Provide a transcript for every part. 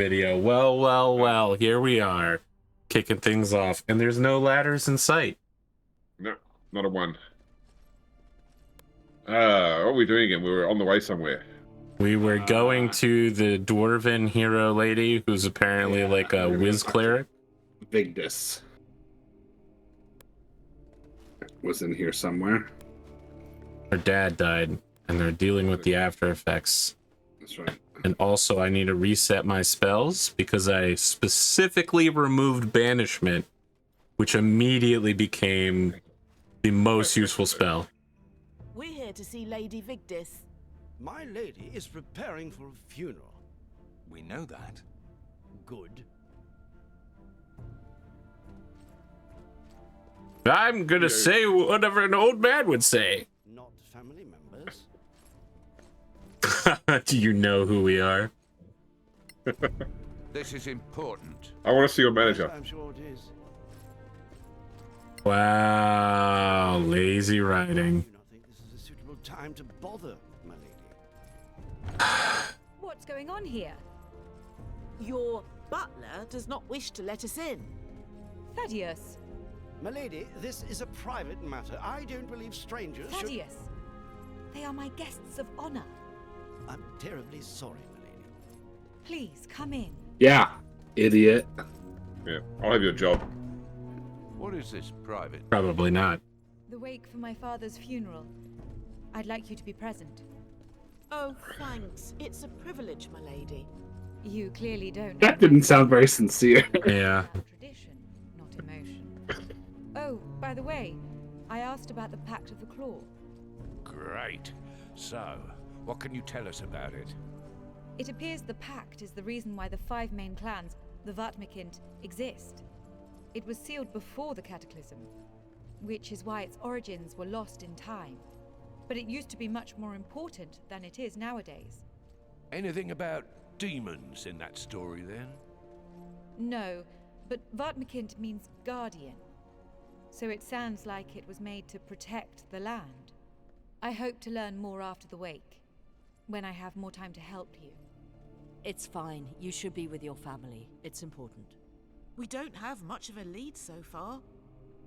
Video. Well, here we are, kicking things off, and there's no ladders in sight. No, not a one. What are we doing again? We were on the way somewhere. We were going to the dwarven hero lady, who's apparently like a whiz cleric. Vigdis was in here somewhere. Her dad died, and they're dealing with the after effects. That's right. And also, I need to reset my spells because I specifically removed banishment, which immediately became the most useful spell. We're here to see Lady Vigdis. My lady is preparing for a funeral. We know that. Good. I'm gonna say whatever an old man would say. Not family members. Do you know who we are? This is important. I want to see your manager. I'm sure it is. Wow, lazy writing. I do not think this is a suitable time to bother, my lady. What's going on here? Your butler does not wish to let us in. Thaddeus. My lady, this is a private matter. I don't believe strangers should... Thaddeus. They are my guests of honor. I'm terribly sorry, my lady. Please, come in. Yeah, idiot. Yeah, I'll have your job. What is this private? Probably not. The wake for my father's funeral. I'd like you to be present. Oh, thanks. It's a privilege, my lady. You clearly don't. That didn't sound very sincere. Yeah. Tradition, not emotion. Oh, by the way, I asked about the Pact of the Claw. Great. So, what can you tell us about it? It appears the Pact is the reason why the 5 main clans, the Vatmikint, exist. It was sealed before the Cataclysm, which is why its origins were lost in time. But it used to be much more important than it is nowadays. Anything about demons in that story, then? No, but Vatmikint means guardian. So it sounds like it was made to protect the land. I hope to learn more after the wake, when I have more time to help you. It's fine. You should be with your family. It's important. We don't have much of a lead so far,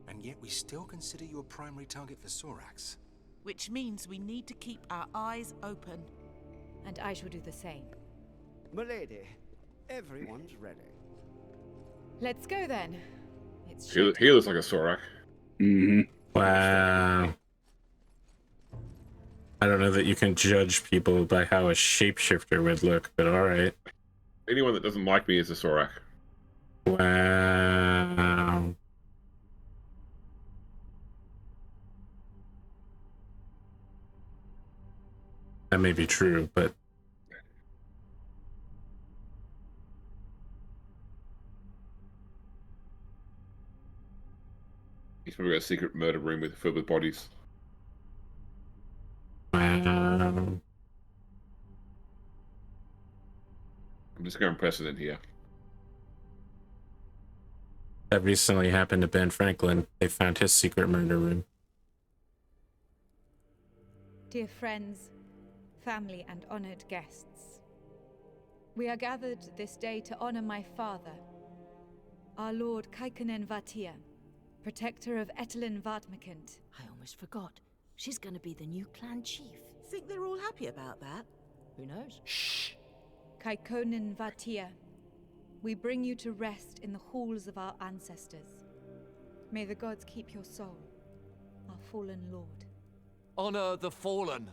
And yet we still consider you a primary target for Sorax. which means we need to keep our eyes open. And I shall do the same. My lady, everyone's ready. Let's go then. It's He looks like a Sorak. Mm-hmm. Wow. I don't know that you can judge people by how a shapeshifter would look, but alright. Anyone that doesn't like me is a Sorak. Wow. That may be true, but He's probably got a secret murder room filled with bodies. wow. I'm just going precedent here. That recently happened to Ben Franklin. They found his secret murder room. Dear friends, family, and honored guests, we are gathered this day to honor my father, our Lord Kaikonen Vatia, protector of Etelin Vatmikint. I almost forgot. She's gonna be the new clan chief. Think they're all happy about that? Who knows? Shh! Kaikonen Vatia, we bring you to rest in the halls of our ancestors. May the gods keep your soul, our fallen lord. Honor the fallen.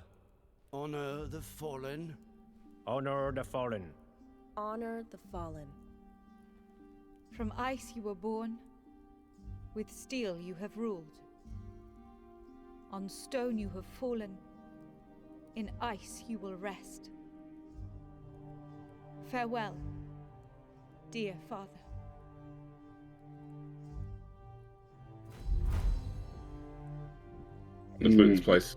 Honor the fallen. Honor the fallen. Honor the fallen. From ice you were born, with steel you have ruled. On stone you have fallen, in ice you will rest. Farewell, dear father. Let's loot this place.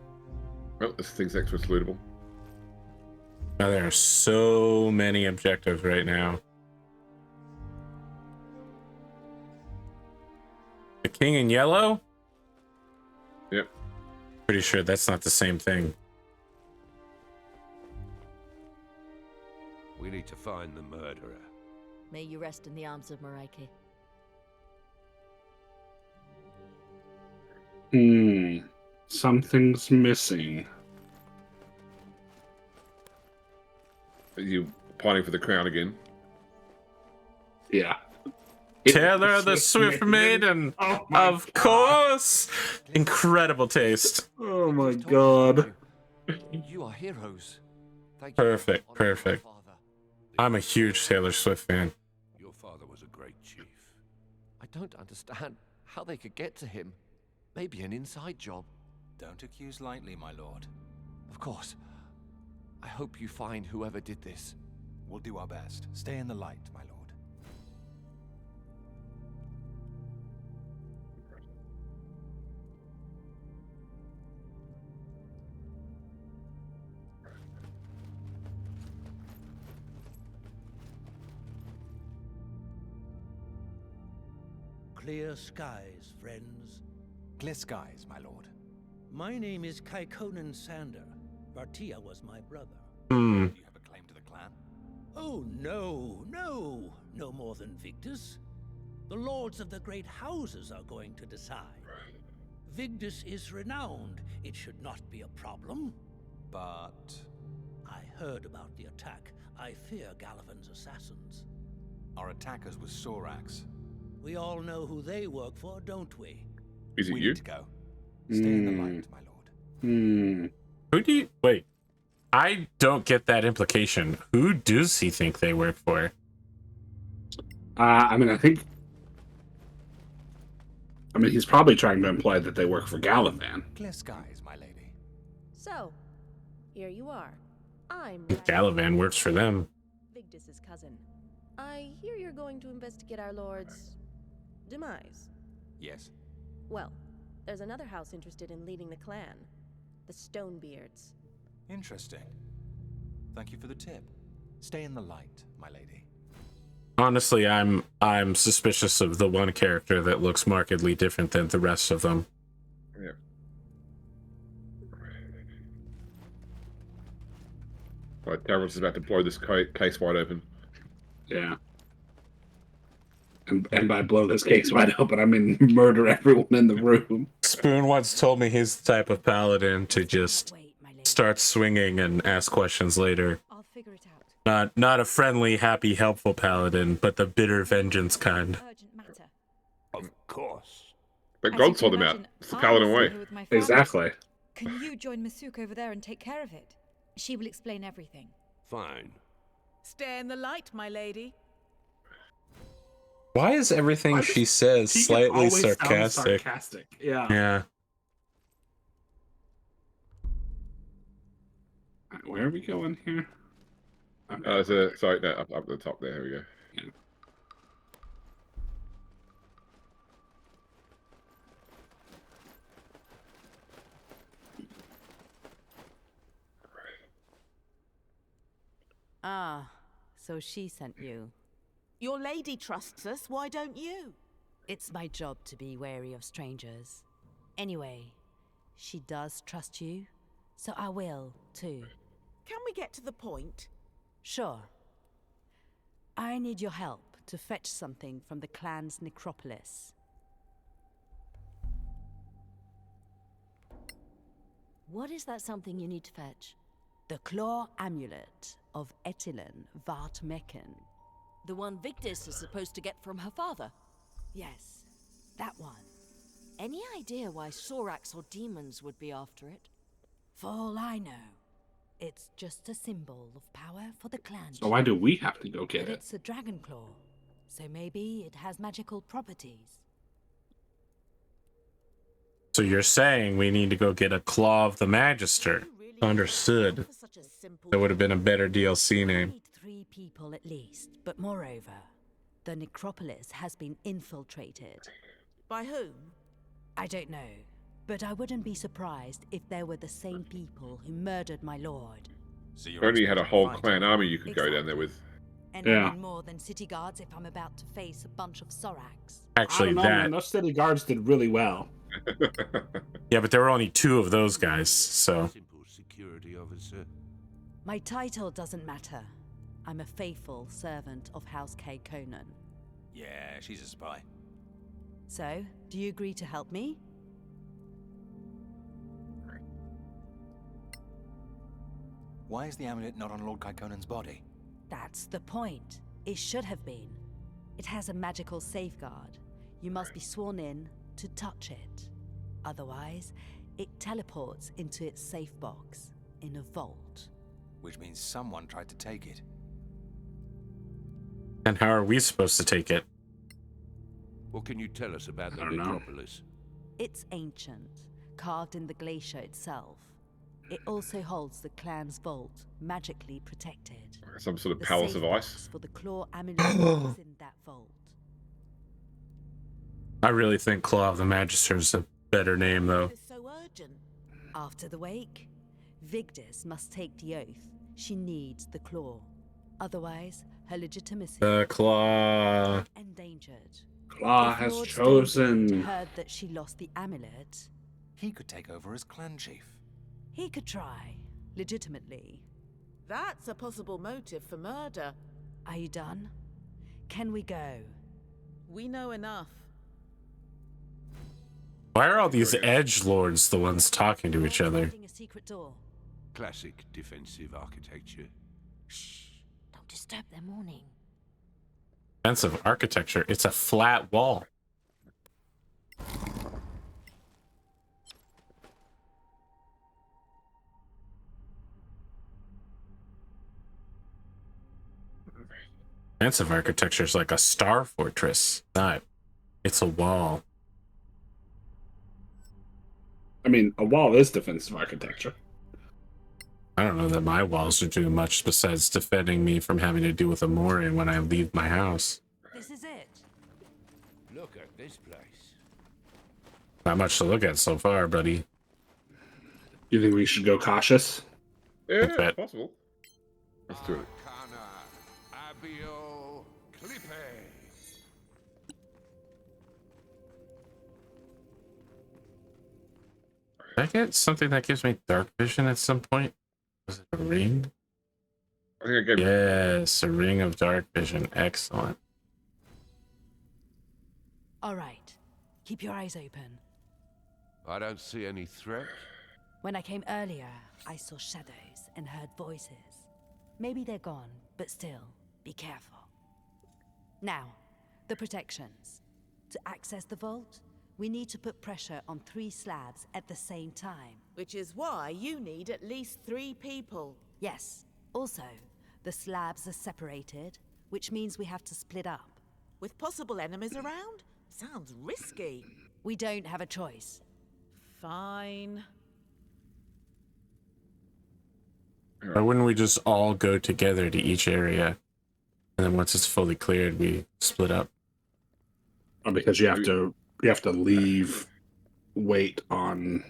Well, this thing's extra lootable. Now, there are so many objectives right now. The king in yellow? Yep. Pretty sure that's not the same thing. We need to find the murderer. May you rest in the arms of Maraiki. Something's missing. Are you pining for the crown again? Yeah. Taylor the Swift Maiden. Oh my Of God. course. Incredible taste. Oh my God. You are heroes. Thank Perfect, you for honoring my perfect. father. I'm a huge Taylor Swift fan. Your father was a great chief. I don't understand how they could get to him. Maybe an inside job. Don't accuse lightly, my lord. Of course. I hope you find whoever did this. We'll do our best. Stay in the light, my lord. Clear skies, friends. Clear skies, my lord. My name is Kaikonen Sander. Vartia was my brother. Hmm. Do you have a claim to the clan? Oh, no, no. No more than Victus. The lords of the great houses are going to decide. Victus is renowned. It should not be a problem. But I heard about the attack. I fear Gallivan's assassins. our attackers was Sorax. We all know who they work for, don't we? Is it We you? need to go. Stay in the light, my lord. Who do you wait? I don't get that implication. Who does he think they work for? I mean, he's probably trying to imply that they work for Galavan. Clear skies, my lady. So, here you are. I'm Galavan works for them. Victus's cousin. I hear you're going to investigate our lord's demise. Yes. Well, there's another house interested in leading the clan. The Stonebeards. Interesting. Thank you for the tip. Stay in the light, my lady. Honestly, I'm suspicious of the one character that looks markedly different than the rest of them. Yeah. Right, Davros is about to blow this case wide open. Yeah. And by blow this case wide open, I mean murder everyone in the room. Spoon once told me he's the type of paladin to just Wait, my lady. start swinging and ask questions later. I'll figure it out. Not a friendly, happy, helpful paladin, but the bitter vengeance kind. Urgent matter. Of course. But As God you can told him out. imagine, It's the I paladin was way. here with my family. Exactly. Can you join Masuk over there and take care of it? She will explain everything. Fine. Stay in the light, my lady. Why is everything she says She can slightly always sound sarcastic? sarcastic. Yeah. Yeah. Alright, where are we going here? Sorry, no, up at the top there. Here we go. Yeah. Ah, so she sent you. Your lady trusts us, why don't you? It's my job to be wary of strangers. Anyway, she does trust you, so I will, too. Can we get to the point? Sure. I need your help to fetch something from the clan's necropolis. What is that something you need to fetch? The claw amulet of Etilin Vart Mekken. The one Victus is supposed to get from her father? Yes, that one. Any idea why Sorax or demons would be after it? For all I know, it's just a symbol of power for the clan. So why do we have to go get But it? it's a dragon claw, so maybe it has magical properties. So you're saying we need to go get a Claw of the Magister? Understood. For such a simple That would have been a better DLC I name. need 3 people at least, but moreover, the necropolis has been infiltrated. By whom? I don't know, but I wouldn't be surprised if they were the same people who murdered my lord. So If only you had a whole clan army you could go down there with. And Yeah. I mean more than city guards if I'm about to face a bunch of Sorax. Actually, I don't know, man. Those city guards did really well. Yeah, but there were only 2 of those guys, so. Simple security officer. My title doesn't matter. I'm a faithful servant of House K. Conan. Yeah, she's a spy. So, do you agree to help me? Why is the amulet not on Lord Kaikonen's body? That's the point. It should have been. It has a magical safeguard. You must be sworn in to touch it. Otherwise, it teleports into its safe box in a vault. Which means someone tried to take it. And how are we supposed to take it? What can you tell us about the I don't know. necropolis? It's ancient, carved in the glacier itself. It also holds the clan's vault, magically protected. Some sort of The palace safe of box ice. for the claw amulet is in that vault. I really think Claw of the Magister is a better name, though. It's so urgent. After the wake, Vigdis must take the oath. She needs the claw. Otherwise, her legitimacy The Claw. endangered. Claw If has Lord chosen. Stonebridge heard that she lost the amulet, He could take over as clan chief. he could try, legitimately. That's a possible motive for murder. Are you done? Can we go? We know enough. Why are all these edge lords the ones talking to each other? Finding a secret door. Classic defensive architecture. Shh! Don't disturb their morning. Defensive architecture. It's a flat wall. Defensive architecture is like a star fortress. Not. It's a wall. I mean, a wall is defensive architecture. I don't know that my walls are doing much besides defending me from having to deal with a Mori when I leave my house. This is it. Look at this place. Not much to look at so far, buddy. You think we should go cautious? Yeah, Okay. it's possible. Let's do it. Arcana Abio Clippe. Did I get something that gives me dark vision at some point? Was it a ring? I think I gave Yes, a ring of dark vision. Excellent. All right. Keep your eyes open. I don't see any threat. When I came earlier, I saw shadows and heard voices. Maybe they're gone, but still, be careful. Now, the protections. To access the vault, we need to put pressure on 3 slabs at the same time. Which is why you need at least 3 people. Yes. Also, the slabs are separated, which means we have to split up. With possible enemies around? Sounds risky. We don't have a choice. Fine. Why wouldn't we just all go together to each area? And then once it's fully cleared, we split up. Or because you have to leave weight on.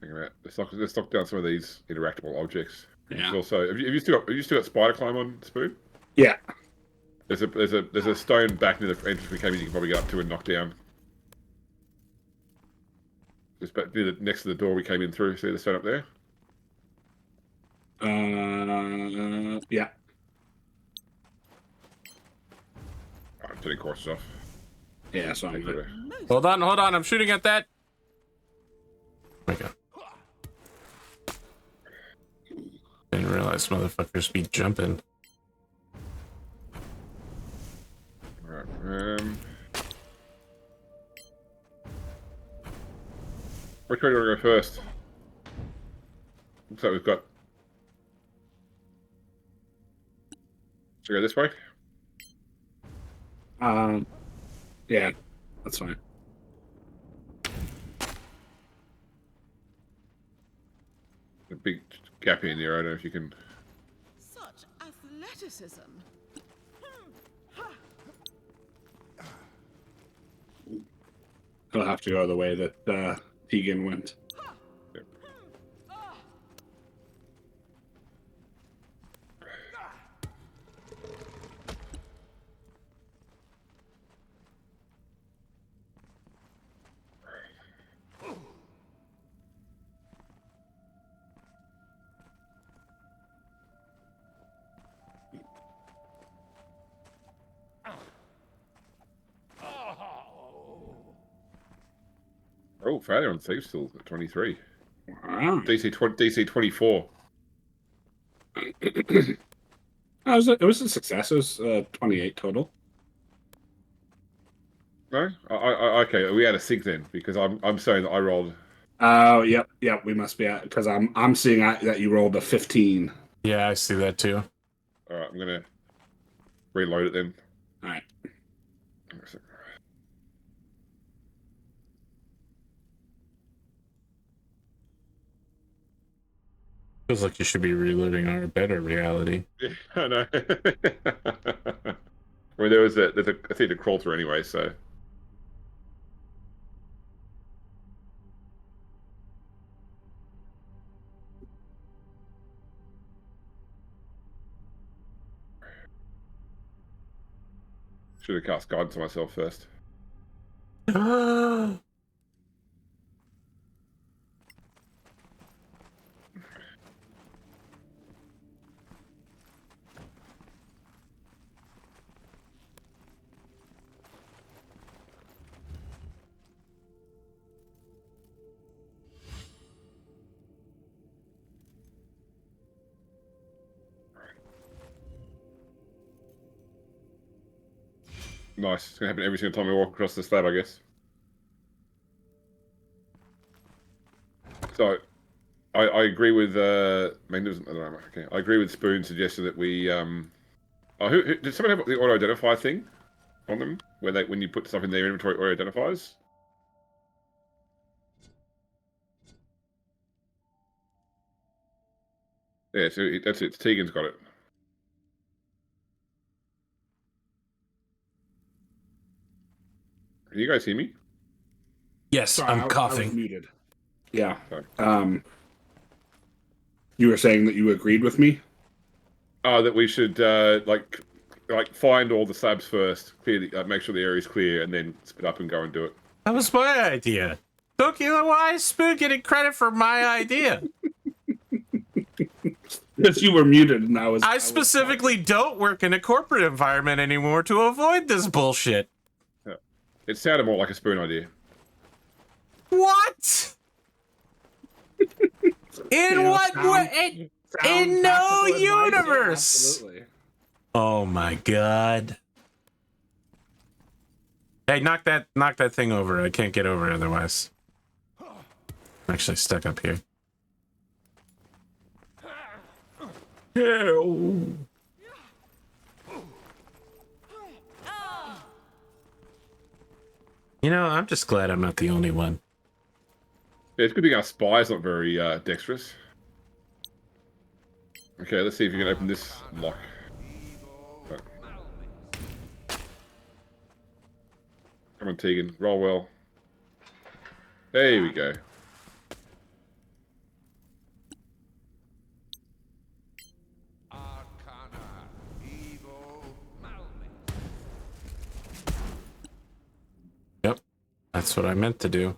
Think about it. Let's knock down some of these interactable objects. Yeah. There's also, have you still got spider climb on, Spoon? Yeah. There's a stone back near the entrance we came in. You can probably go up to and knock down. Just back near next to the door we came in through. See the stone up there? Yeah. I'm turning courses off. Yeah, so Take I'm it good. away. Hold on, I'm shooting at that. There we go. Didn't realize motherfuckers be jumping. Alright, which way do we want to go first? Looks like we've got... Should we go this way? Yeah, that's fine. A big gap in there. I don't know if you can... Such athleticism. He'll have to go the way that Tegan went. Oh, failure on Thief still at 23. Wow. DC 24. It was a success. It was 28 total. No? Okay, we had a 6 then, because I'm saying that I rolled... Oh, yep, we must be at, because I'm seeing that you rolled a 15. Yeah, I see that too. Alright, I'm gonna reload it then. Alright. Feels like you should be reloading our better reality. Yeah, I know. I mean, there's a thing to crawl through anyway, so... Should have cast guidance on myself first. Nice. It's gonna happen every single time we walk across the slab, I guess. So, I agree with Magnificent. I don't know. Okay, I agree with Spoon suggesting that we did someone have the auto identify thing on them where when you put stuff in their inventory auto identifies? Yeah, so that's it. Tegan's got it. Can you guys hear me? Yes, Sorry, I'm I was coughing. muted. Yeah. Sorry. You were saying that you agreed with me? That we should like find all the slabs first, clear make sure the area's clear, and then split up and go and do it. That was my idea. Don't you know why is Spoon getting credit for my idea? Because you were muted, and I specifically don't work in a corporate environment anymore to avoid this bullshit. Yeah. It sounded more like a Spoon idea. What? In what way? In no universe. Yeah, oh my god. Hey, knock that thing over. I can't get over it otherwise. I'm actually stuck up here. Ew. You know, I'm just glad I'm not the only one. Yeah, it's good thing our spy's not very dexterous. Okay, let's see if you can open this lock. Oh. Come on, Tegan. Roll well. There we go. Yep, that's what I meant to do.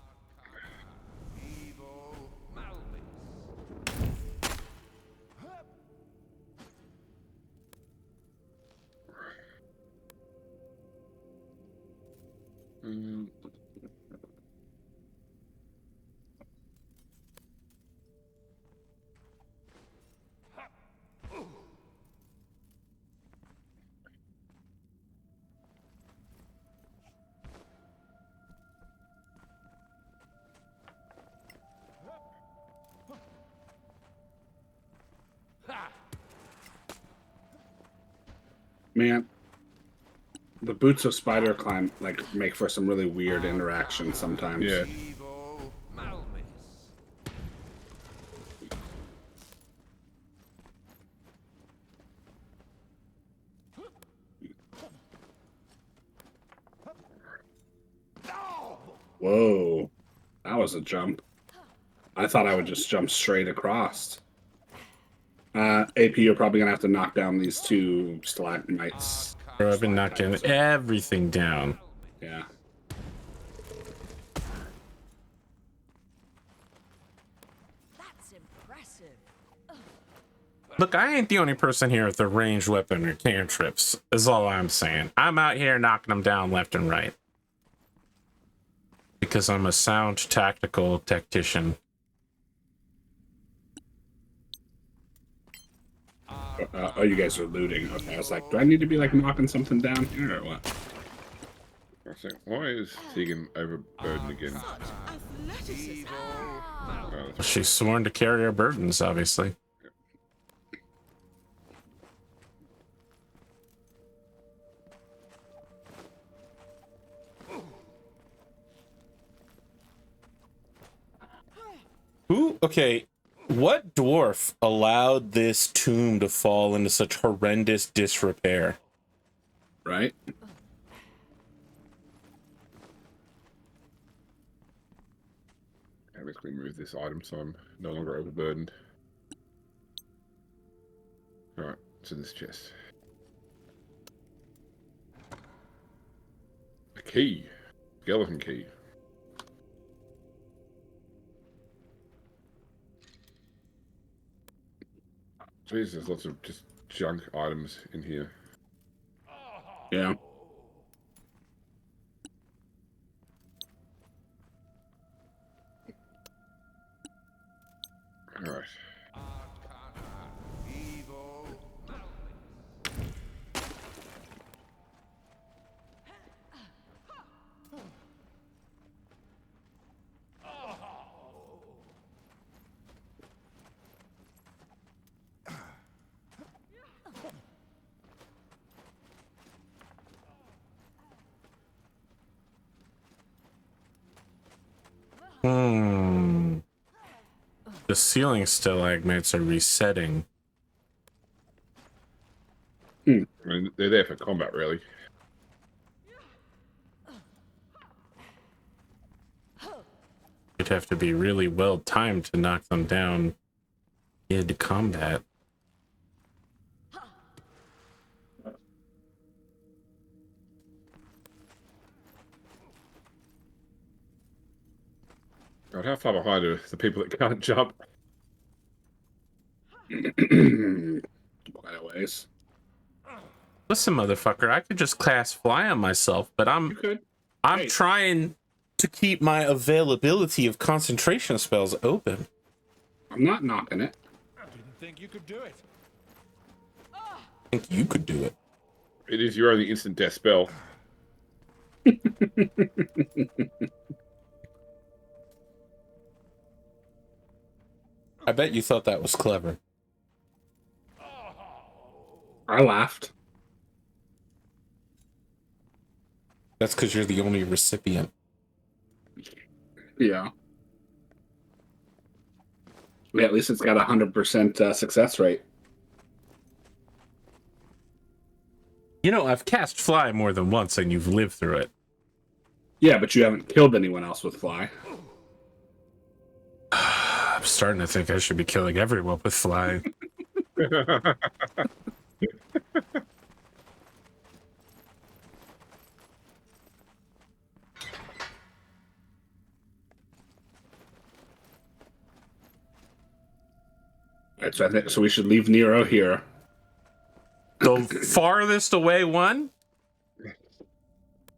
Man, the boots of spider climb make for some really weird interactions sometimes. Yeah. Whoa, that was a jump. I thought I would just jump straight across. AP, you're probably gonna have to knock down these two stalagmites. Bro, I've been knocking everything down. Yeah. That's impressive. Look, I ain't the only person here with a ranged weapon or cantrips, is all I'm saying. I'm out here knocking them down left and right. Because I'm a sound tactical tactician. Oh, you guys are looting. Okay, I was like, do I need to be like knocking something down here or what? Why is Tegan overburdened again? She's sworn to carry her burdens, obviously. Who? Okay, what dwarf allowed this tomb to fall into such horrendous disrepair? Right? I basically move this item so I'm no longer overburdened. Alright, to this chest. A key. Skeleton key. Jeez, there's lots of just junk items in here. Yeah. Alright. The ceiling stalagmites are resetting. I mean, they're there for combat, really. You'd have to be really well timed to knock them down mid combat. God, how far behind are the people that can't jump? Quite a ways. Listen, motherfucker, I could just cast fly on myself, but I'm trying to keep my availability of concentration spells open. I'm not knocking it. I didn't think you could do it. I think you could do it. It is your only instant death spell. I bet you thought that was clever. I laughed. That's because you're the only recipient. Yeah. Yeah, at least it's got 100% success rate. You know, I've cast fly more than once and you've lived through it. Yeah, but you haven't killed anyone else with fly. I'm starting to think I should be killing everyone with fly. Right, so I think we should leave Nero here. The farthest away one?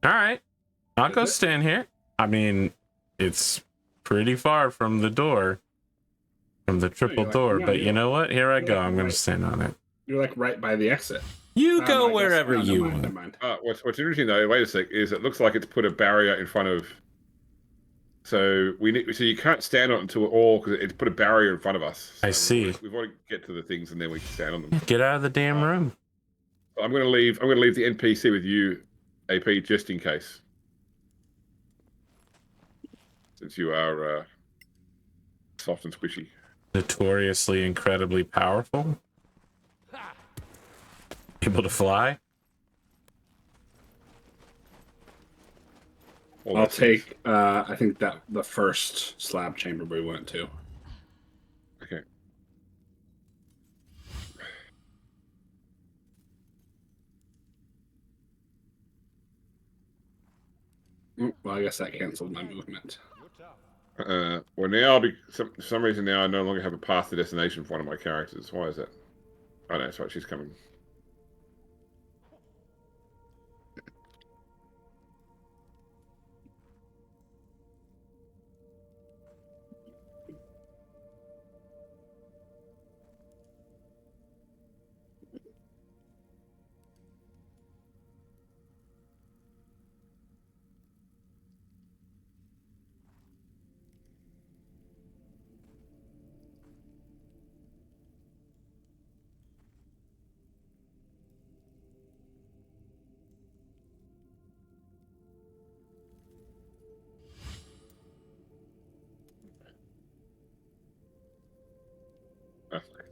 Alright. I'll go stand here. I mean, it's pretty far from the door. From the triple door, but you know what? Here I go. I'm going to stand on it. You're like right by the exit. You go wherever you want. Never mind. What's interesting though, wait a sec, is it looks like it's put a barrier in front of. So so you can't stand on it until all because it's put a barrier in front of us. So I see. We've got to get to the things and then we can stand on them. Get out of the damn room. I'm going to leave the NPC with you, AP, just in case. Since you are soft and squishy. Notoriously incredibly powerful. Able to fly. I'll take, I think that the first slab chamber we went to. Okay. Oh, well, I guess that canceled my movement. Well, now, for some reason now, I no longer have a path to destination for one of my characters. Why is that? Oh, no, sorry, she's coming.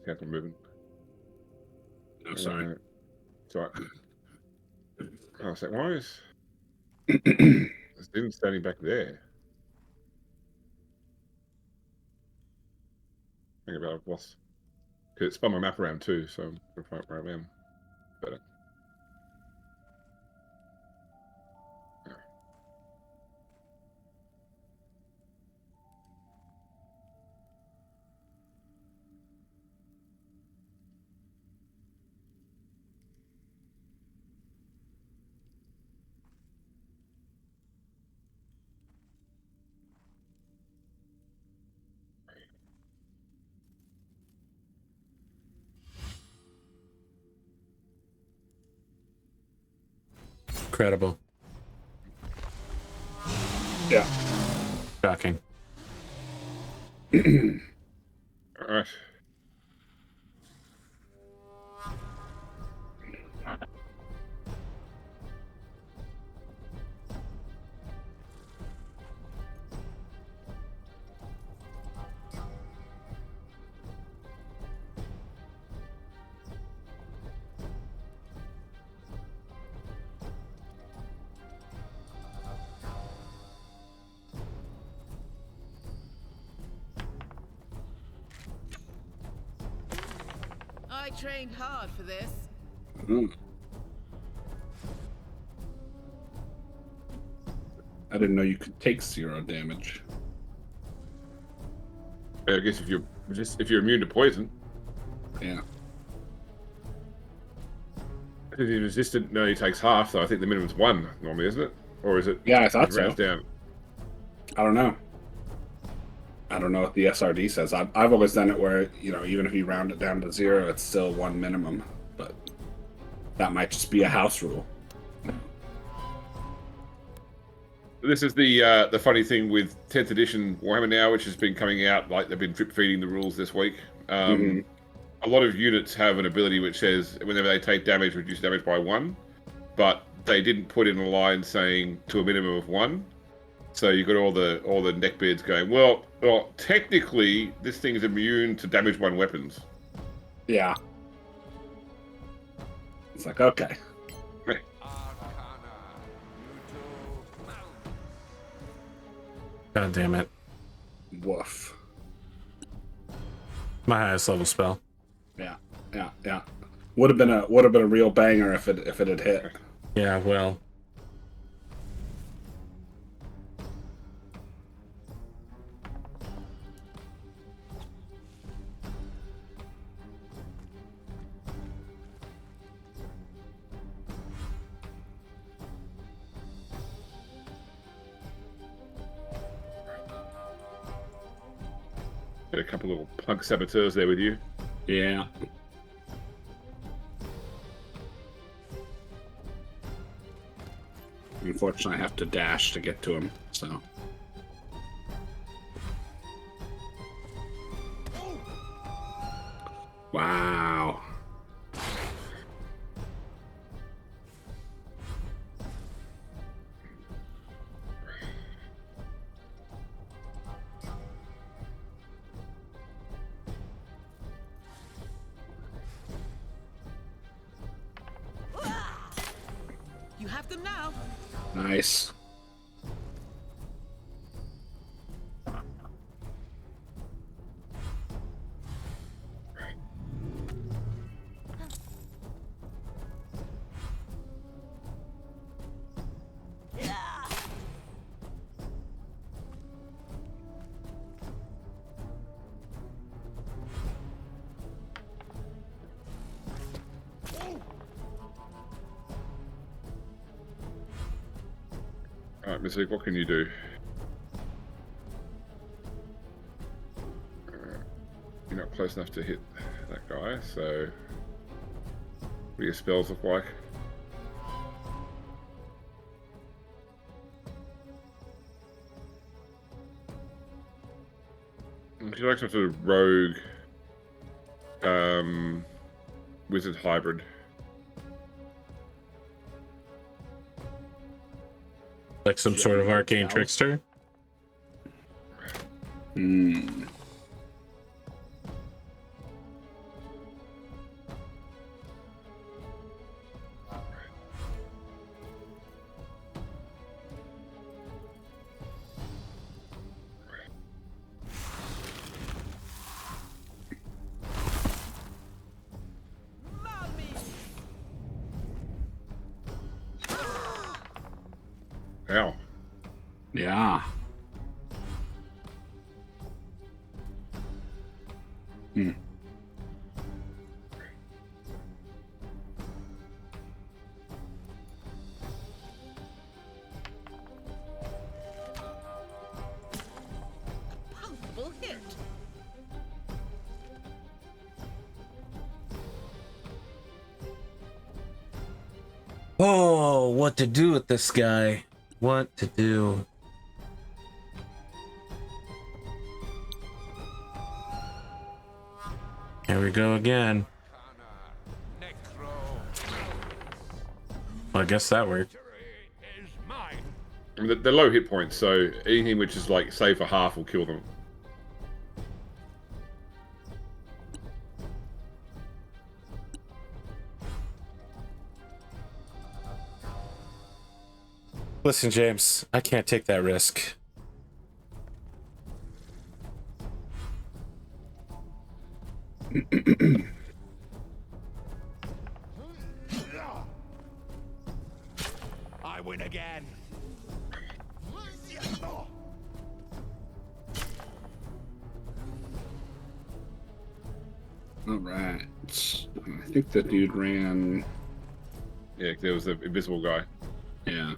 Careful moving. No, sorry. Sorry. I was like, why is there's Din standing back there? Think about I've lost. Because it spun my map around too, so I'm gonna find where I am. Better. Incredible. Yeah. Shocking. All right. I trained hard for this. I didn't know you could take 0 damage. I guess if you're immune to poison. Yeah. If you're resistant, no, he takes half. So I think the minimum's 1 normally, isn't it? Or is it? Yeah, I thought it so. rounds down. I don't know. I don't know what the SRD says. I've always done it where, you know, even if you round it down to 0, it's still 1 minimum. But that might just be a house rule. This is the funny thing with 10th edition Warhammer now, which has been coming out, like they've been drip feeding the rules this week. A lot of units have an ability which says whenever they take damage, reduce damage by 1, but they didn't put in a line saying to a minimum of 1. So you got all the neckbeards going, well, technically this thing's immune to damage 1 weapons. Yeah. It's like, okay. God damn it. Woof. My highest level spell. Yeah. Would have been a real banger if it had hit. Yeah, well. Got a couple little punk saboteurs there with you. Yeah. Unfortunately, I have to dash to get to him, so. Wow. You have them now. Nice. Alright, Missy, what can you do? You're not close enough to hit that guy, so what do your spells look like? Would you like some sort of rogue wizard hybrid? Like some sort of arcane trickster? How? Yeah. Hmm. Palpable hit. Oh, what to do with this guy? What to do? Here we go again. Well, I guess that worked. I mean, they're low hit points, so anything which is like save for half will kill them. Listen, James, I can't take that risk. I win again. All right. I think the dude ran. Yeah, there was the invisible guy. Yeah.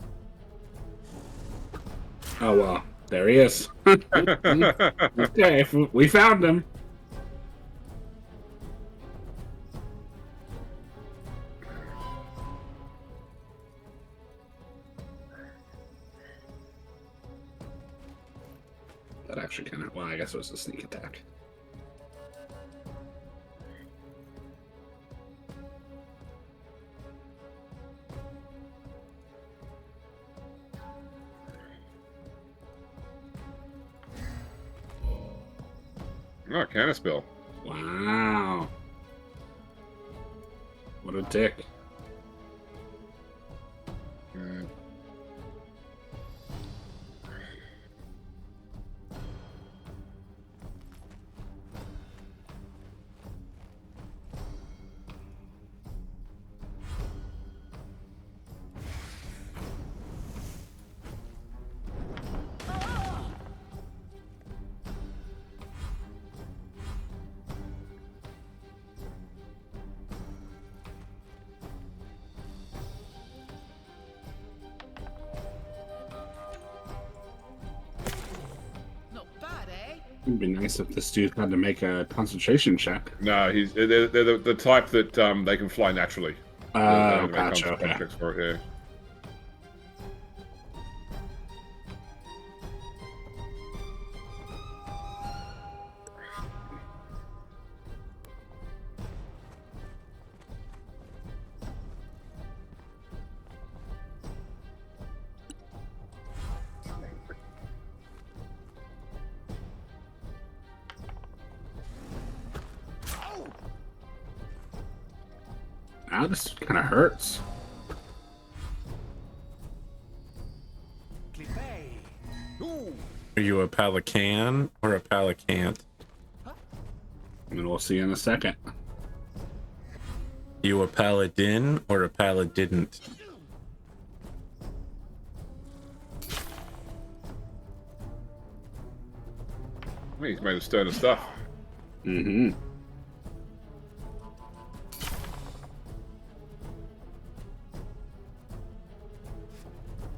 Oh well, there he is. Okay, we found him. That actually kind of. Well, I guess it was a sneak attack. Oh, counterspell. Wow. What a dick. It'd be nice if this dude had to make a concentration check. No, they're the type that they can fly naturally. Gotcha. Okay. Checks for it, yeah. Now this kind of hurts. Are you a pelican or a pelicant? And we'll see in a second. You a paladin or a paladidn't? I mean, he's made of sterner stuff. Mm-hmm.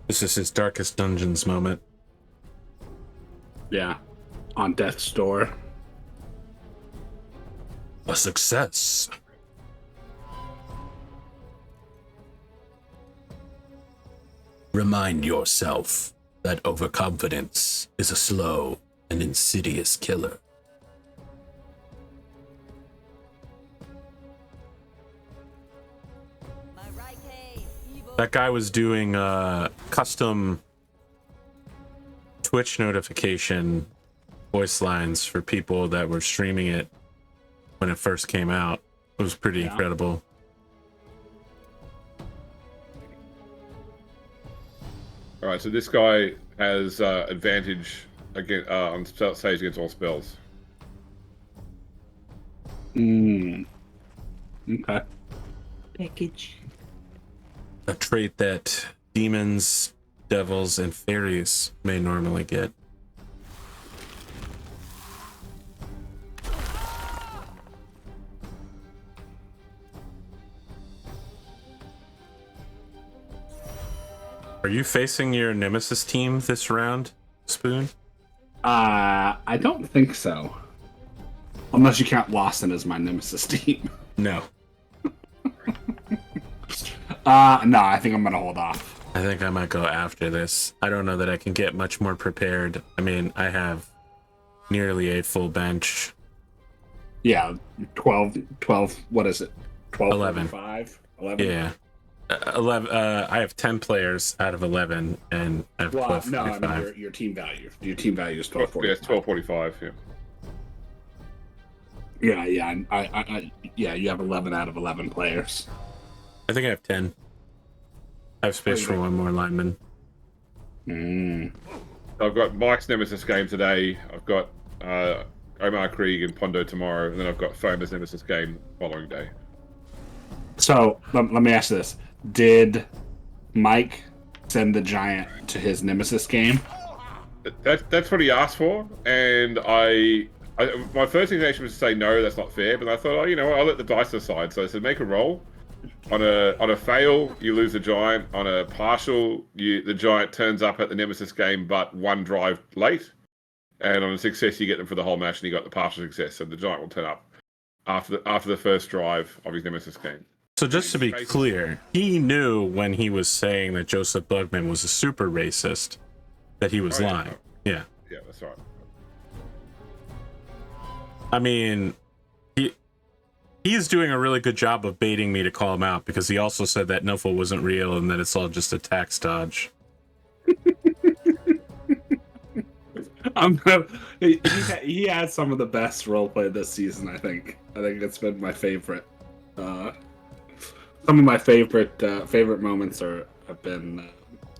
This is his darkest dungeons moment. Yeah. On death's door. A success. Remind yourself that overconfidence is a slow and insidious killer. That guy was doing custom Twitch notification voice lines for people that were streaming it when it first came out. It was pretty incredible. All right, so this guy has advantage on stage against all spells. Okay. Package. A trait that demons devils and fairies may normally get. Are you facing your nemesis team this round, Spoon? I don't think so. Unless you count Lawson as my nemesis team. No. No, I think I'm gonna hold off. I think I might go after this. I don't know that I can get much more prepared. I mean, I have nearly a full bench. Yeah, 12, what is it? 12, 11. 11? Yeah. 11. I have 10 players out of 11, and I have 12. No, I mean your team value. Your team value is 1245. Yeah, it's 1245. Yeah. Yeah. Yeah. You have 11 out of 11 players. I think I have 10. I have space for one more lineman. I've got Mike's Nemesis game today. I've got Omar Krieg and Pondo tomorrow, and then I've got Foamer's Nemesis game the following day. So let me ask you this: did Mike send the giant to his Nemesis game? That's what he asked for, and my first inclination was to say no, that's not fair. But I thought, I'll let the dice decide. So I said, make a roll. On a fail, you lose the giant. On a partial, the giant turns up at the Nemesis game, but one drive late. And on a success, you get them for the whole match, and you got the partial success. So the giant will turn up after the first drive of his Nemesis game. So just to be clear, he knew when he was saying that Joseph Bugman was a super racist that he was lying. Yeah. Yeah, that's right. I mean, he's doing a really good job of baiting me to call him out, because he also said that Nuffle wasn't real and that it's all just a tax dodge. He had some of the best roleplay this season. I think it's been my favorite. Some of my favorite moments have been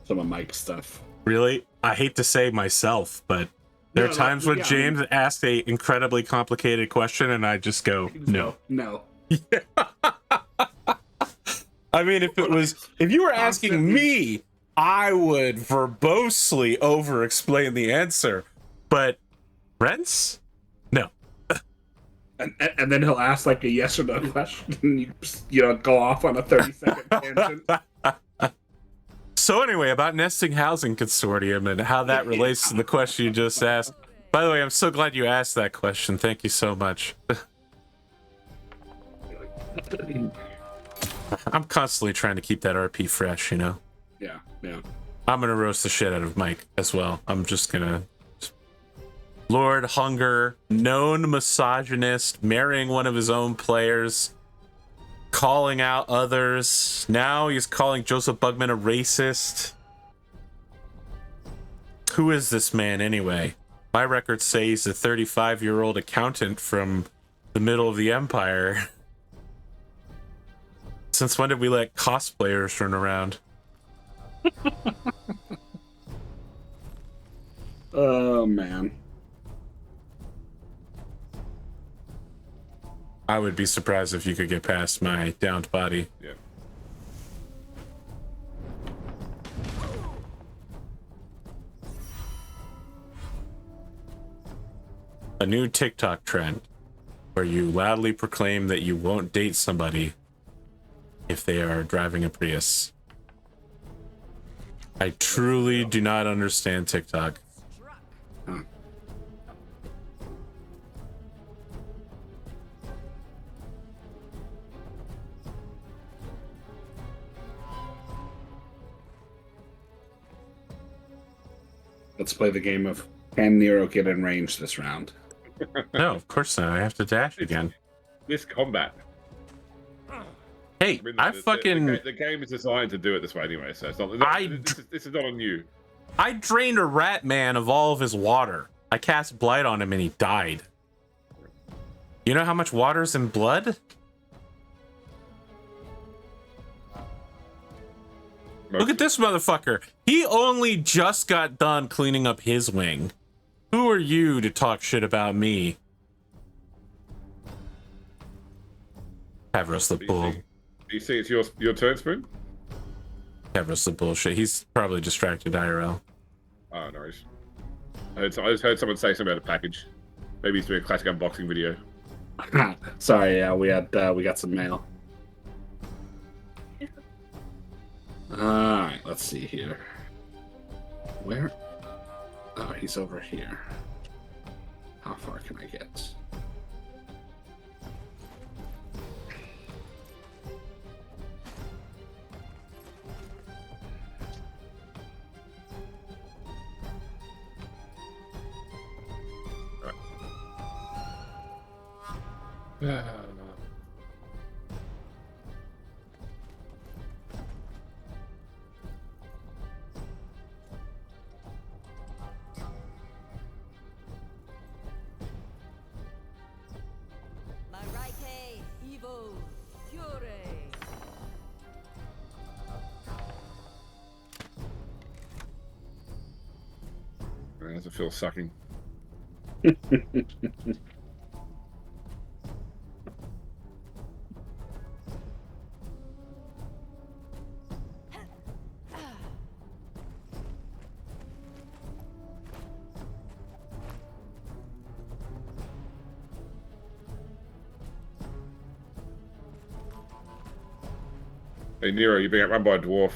some of Mike's stuff. Really? I hate to say myself, but there are times when James asks a incredibly complicated question and I just go, no. No. I mean, if you were asking me, I would verbosely over-explain the answer. But Rents? No. And then he'll ask like a yes or no question, and you go off on a 30-second tangent. So anyway, about Nesting Housing Consortium and how that relates to the question you just asked. By the way, I'm so glad you asked that question. Thank you so much. I'm constantly trying to keep that RP fresh, Yeah. I'm gonna roast the shit out of Mike as well. I'm just gonna... Lord Hunger, known misogynist, marrying one of his own players, calling out others. Now he's calling Joseph Bugman a racist. Who is this man anyway? My records say he's a 35-year-old accountant from the middle of the empire. Since when did we let cosplayers run around? Oh, man. I would be surprised if you could get past my downed body. Yeah. A new TikTok trend where you loudly proclaim that you won't date somebody if they are driving a Prius. I truly do not understand TikTok. Let's play the game of can Nero get in range this round? No, of course not. I have to dash again. This combat. Hey, the game is designed to do it this way anyway, so it's not. This is not on you. I drained a rat man of all of his water. I cast Blight on him and he died. You know how much water's in blood? Look at this motherfucker. He only just got done cleaning up his wing. Who are you to talk shit about me? Have roast the bull. Do you see it's your turn, Spoon? Kevros the bullshit. He's probably distracted IRL. Oh, no worries. I just heard someone say something about a package. Maybe he's doing a classic unboxing video. Sorry, yeah, we got some mail. Alright, let's see here. Where? Oh, he's over here. How far can I get? Marike, Evo, Cure. Man, does it feel sucking? Hey Nero, you're being outrun by a dwarf.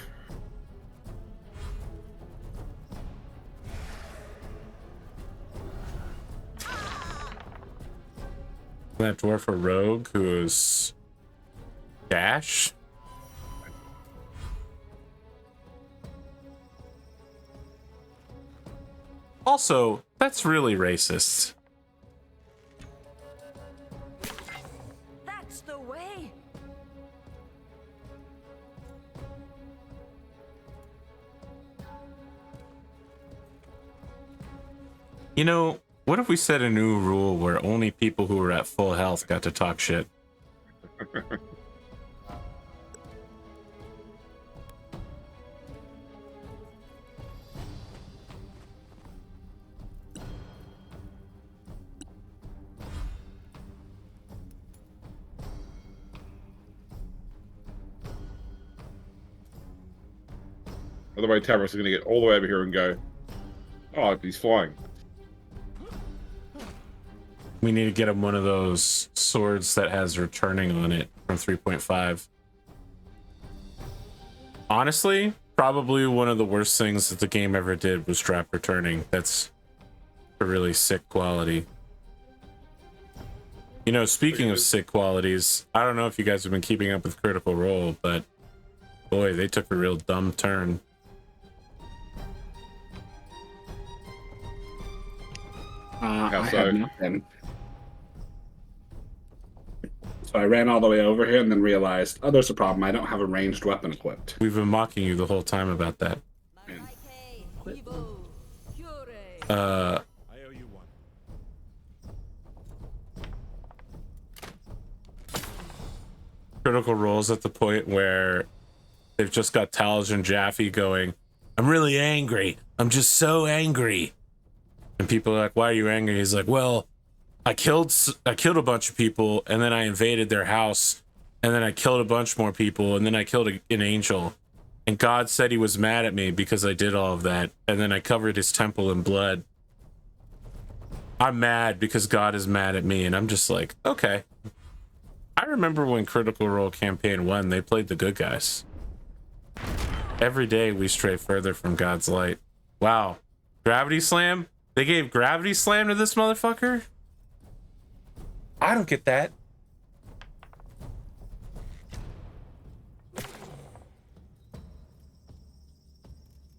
That dwarf a rogue who is Dash? Also, that's really racist. That's the way. You know, what if we set a new rule where only people who were at full health got to talk shit? Otherwise, Tavros is going to get all the way over here and go, oh, he's flying. We need to get him one of those swords that has returning on it from 3.5. Honestly, probably one of the worst things that the game ever did was drop returning. That's a really sick quality. You know, speaking of sick qualities, I don't know if you guys have been keeping up with Critical Role, but boy, they took a real dumb turn. I have nothing. So I ran all the way over here and then realized, oh, there's a problem. I don't have a ranged weapon equipped. We've been mocking you the whole time about that. I owe you one. Critical Role's at the point where they've just got Talj and Jaffe going, I'm really angry. I'm just so angry. And people are like, why are you angry? He's like, well, I killed a bunch of people, and then I invaded their house, and then I killed a bunch more people, and then I killed an angel. And God said he was mad at me because I did all of that, and then I covered his temple in blood. I'm mad because God is mad at me, and I'm just like, okay. I remember when Critical Role Campaign 1, they played the good guys. Every day we stray further from God's light. Wow. Gravity Slam? They gave Gravity Slam to this motherfucker? I don't get that.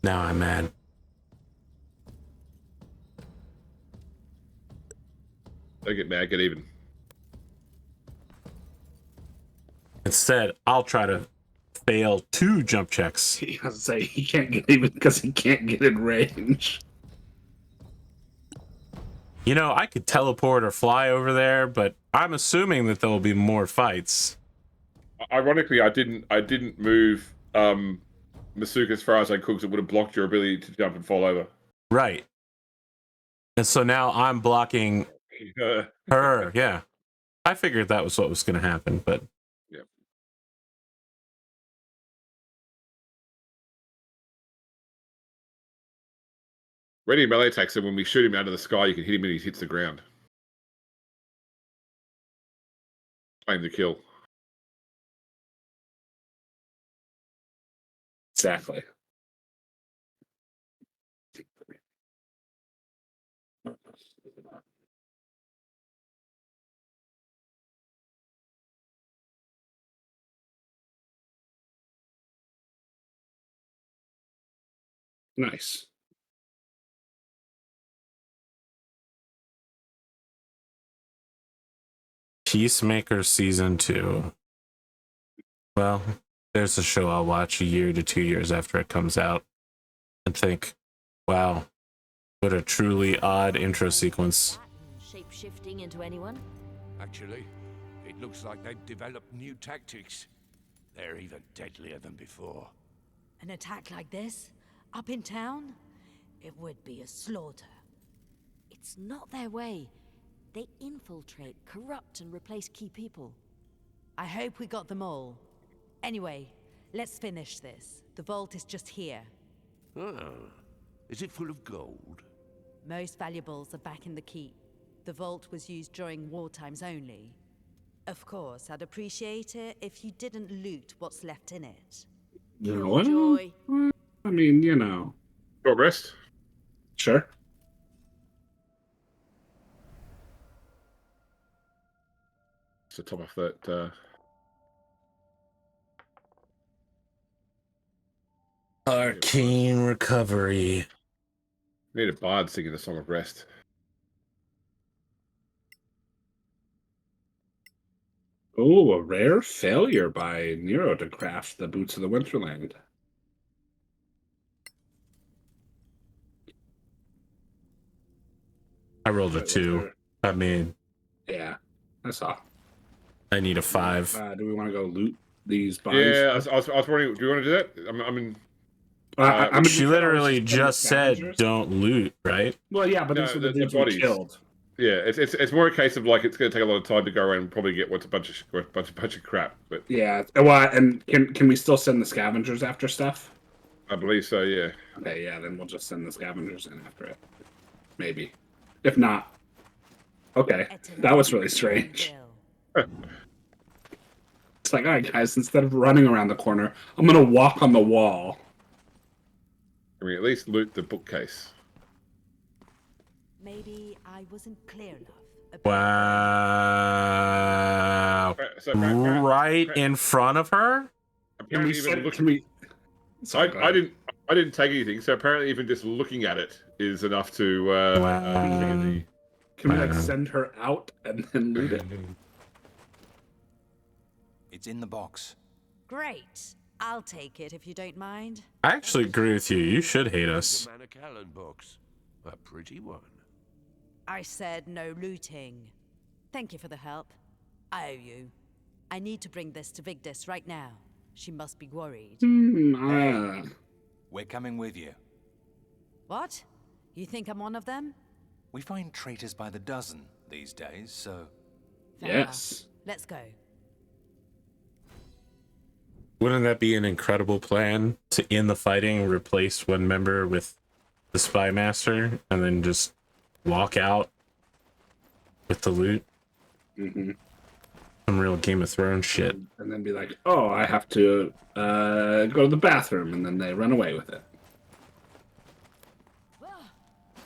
Now I'm mad. Don't get mad, get even. Instead, I'll try to fail 2 jump checks. He has to say he can't get even because he can't get in range. You know, I could teleport or fly over there, but I'm assuming that there will be more fights. Ironically, I didn't move Masuka as far as I could because it would have blocked your ability to jump and fall over. Right. And so now I'm blocking her. Yeah. I figured that was what was going to happen, but Ready melee attacks, so when we shoot him out of the sky, you can hit him and he hits the ground. Aim to kill. Exactly. Nice. Peacemaker season 2. Well, there's a show I'll watch a year to 2 years after it comes out and think, wow, what a truly odd intro sequence. Shape-shifting into anyone? Actually, it looks like they've developed new tactics. They're even deadlier than before. An attack like this? Up in town? It would be a slaughter. It's not their way. They infiltrate, corrupt, and replace key people. I hope we got them all. Anyway, let's finish this. The vault is just here. Oh, is it full of gold? Most valuables are back in the keep. The vault was used during war times only. Of course, I'd appreciate it if you didn't loot what's left in it. Killjoy. I mean, you know. Short rest? Sure. To top off that. Arcane recovery. Need a bard singing the Song of Rest. Oh, a rare failure by Nero to craft the Boots of the Winterland. I rolled a 2. I mean, yeah, I saw. I need a 5. Do we want to go loot these bodies? Yeah, I was wondering, do you want to do that? She literally just said don't loot, right? Well, yeah, but these are the dudes we killed. Yeah, it's more a case of like it's going to take a lot of time to go around and probably get what's a bunch of crap. But yeah, well, and can we still send the scavengers after stuff? I believe so. Yeah. Okay, yeah, then we'll just send the scavengers in after it. Maybe. If not, okay, that was really strange. It's like, all right, guys, instead of running around the corner, I'm gonna walk on the wall. I mean, at least loot the bookcase. Maybe I wasn't clear enough. Wow. Right in front of her? Apparently, I didn't take anything, so apparently even just looking at it is enough to. Can we like send her out and then loot it? It's in the box. Great. I'll take it if you don't mind. I actually agree with you. You should hate us. The Manacalon box. A pretty one. I said no looting. Thank you for the help. I owe you. I need to bring this to Vigdis right now. She must be worried. We're coming with you. What? You think I'm one of them? We find traitors by the dozen these days, so... Fair enough. Let's go. Wouldn't that be an incredible plan to end the fighting, replace one member with the Spy Master, and then just walk out with the loot? Mm-hmm. Some real Game of Thrones shit. And then be like, oh, I have to go to the bathroom, and then they run away with it.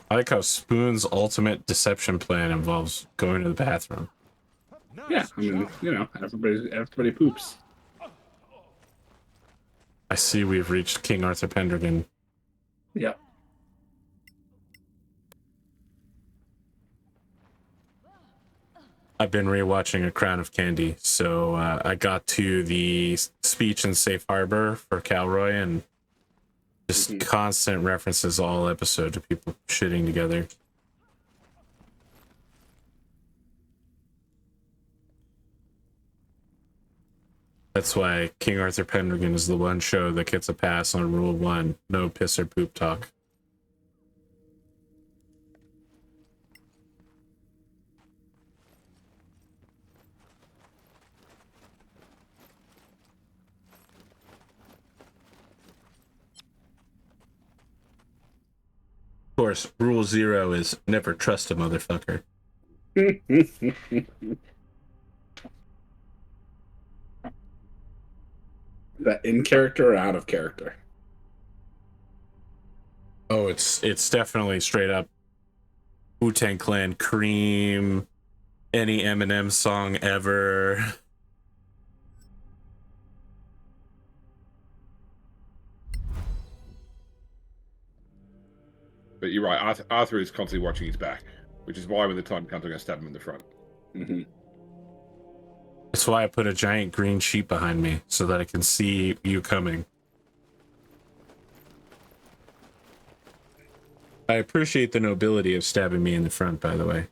I like how Spoon's ultimate deception plan involves going to the bathroom. Yeah, I mean, you know, everybody poops. I see we've reached King Arthur Pendragon. Yep. I've been rewatching A Crown of Candy, so I got to the speech in Safe Harbor for Calroy, and just constant references all episode to people shitting together. That's why King Arthur Pendragon is the one show that gets a pass on Rule 1, no piss or poop talk. Of course, rule 0 is never trust a motherfucker. That in character or out of character? Oh, it's definitely straight up Wu-Tang Clan, Cream, any Eminem song ever. But you're right. Arthur is constantly watching his back, which is why when the time comes, I'm going to stab him in the front. Mm-hmm. That's why I put a giant green sheet behind me, so that I can see you coming. I appreciate the nobility of stabbing me in the front, by the way.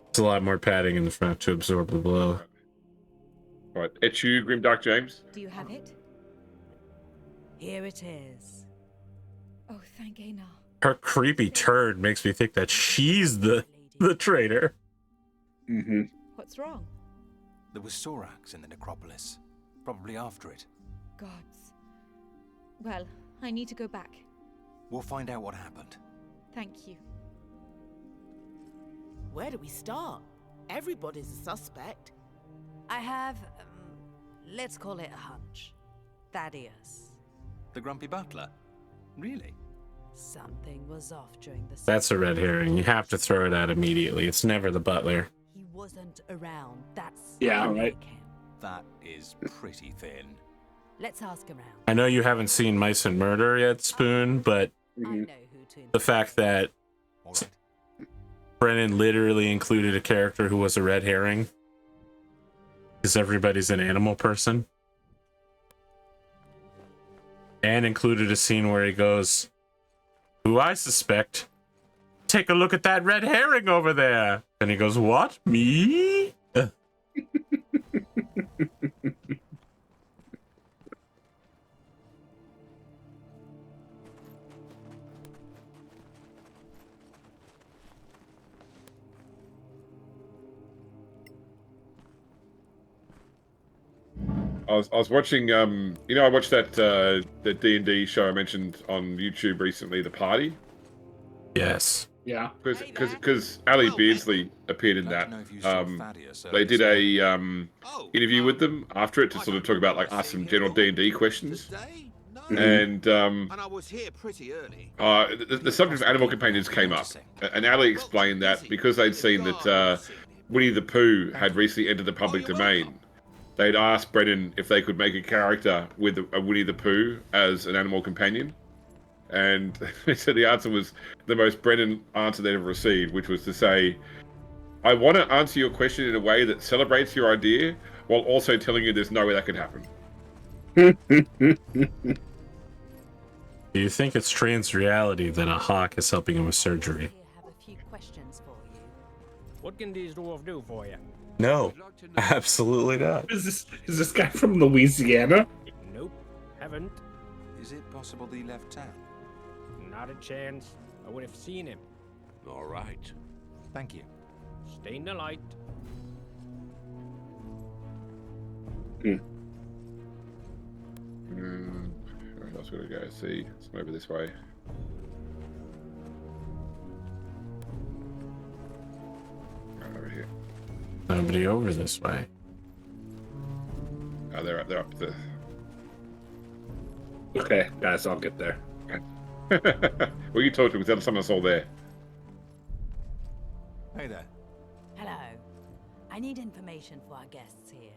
It's a lot more padding in the front to absorb the blow. All right. Etu, Grimdark James. Do you have it? Here it is. Oh, thank Einar. Her creepy turd makes me think that she's the traitor. Mm-hmm. What's wrong? There was Sorax in the necropolis. Probably after it. Gods. Well, I need to go back. We'll find out what happened. Thank you. Where do we start? Everybody's a suspect. I have, let's call it a hunch. Thaddeus. The grumpy butler? Really? Something was off during the... That's a red herring. You have to throw it out immediately. It's never the butler. He wasn't around. That's... Yeah, right. That is pretty thin. Let's ask around. I know you haven't seen Mice and Murder yet, Spoon, but I know who to... the fact that All right. Brennan literally included a character who was a red herring because everybody's an animal person, and included a scene where he goes, "Who I suspect? Take a look at that red herring over there." And he goes, "What? Me?" I was watching, I watched that the D&D show I mentioned on YouTube recently, The Party. Yes. Yeah. Because Ali Beardsley appeared in that. They did a interview with them after it to sort of talk about, like, ask some general D&D questions. And I was here pretty early. the subject of animal companions came up, and Ali explained that because they'd seen that Winnie the Pooh had recently entered the public domain, they'd asked Brennan if they could make a character with a Winnie the Pooh as an animal companion. And they said the answer was the most Brennan answer they'd ever received, which was to say, "I want to answer your question in a way that celebrates your idea while also telling you there's no way that could happen." Do you think it's trans reality that a hawk is helping him with surgery? I have a few questions for you. What can these dwarves do for you? No, absolutely not. Is this guy from Louisiana? Nope, haven't. Is it possible that he left town? Not a chance. I would have seen him. All right. Thank you. Stay in the light. Where else would I go? See, it's over this way. Right over here. Nobody over this way. Oh, they're up the. Okay, guys, I'll get there. Well, you talk to them. Someone's all there. Hey there. Hello. I need information for our guests here.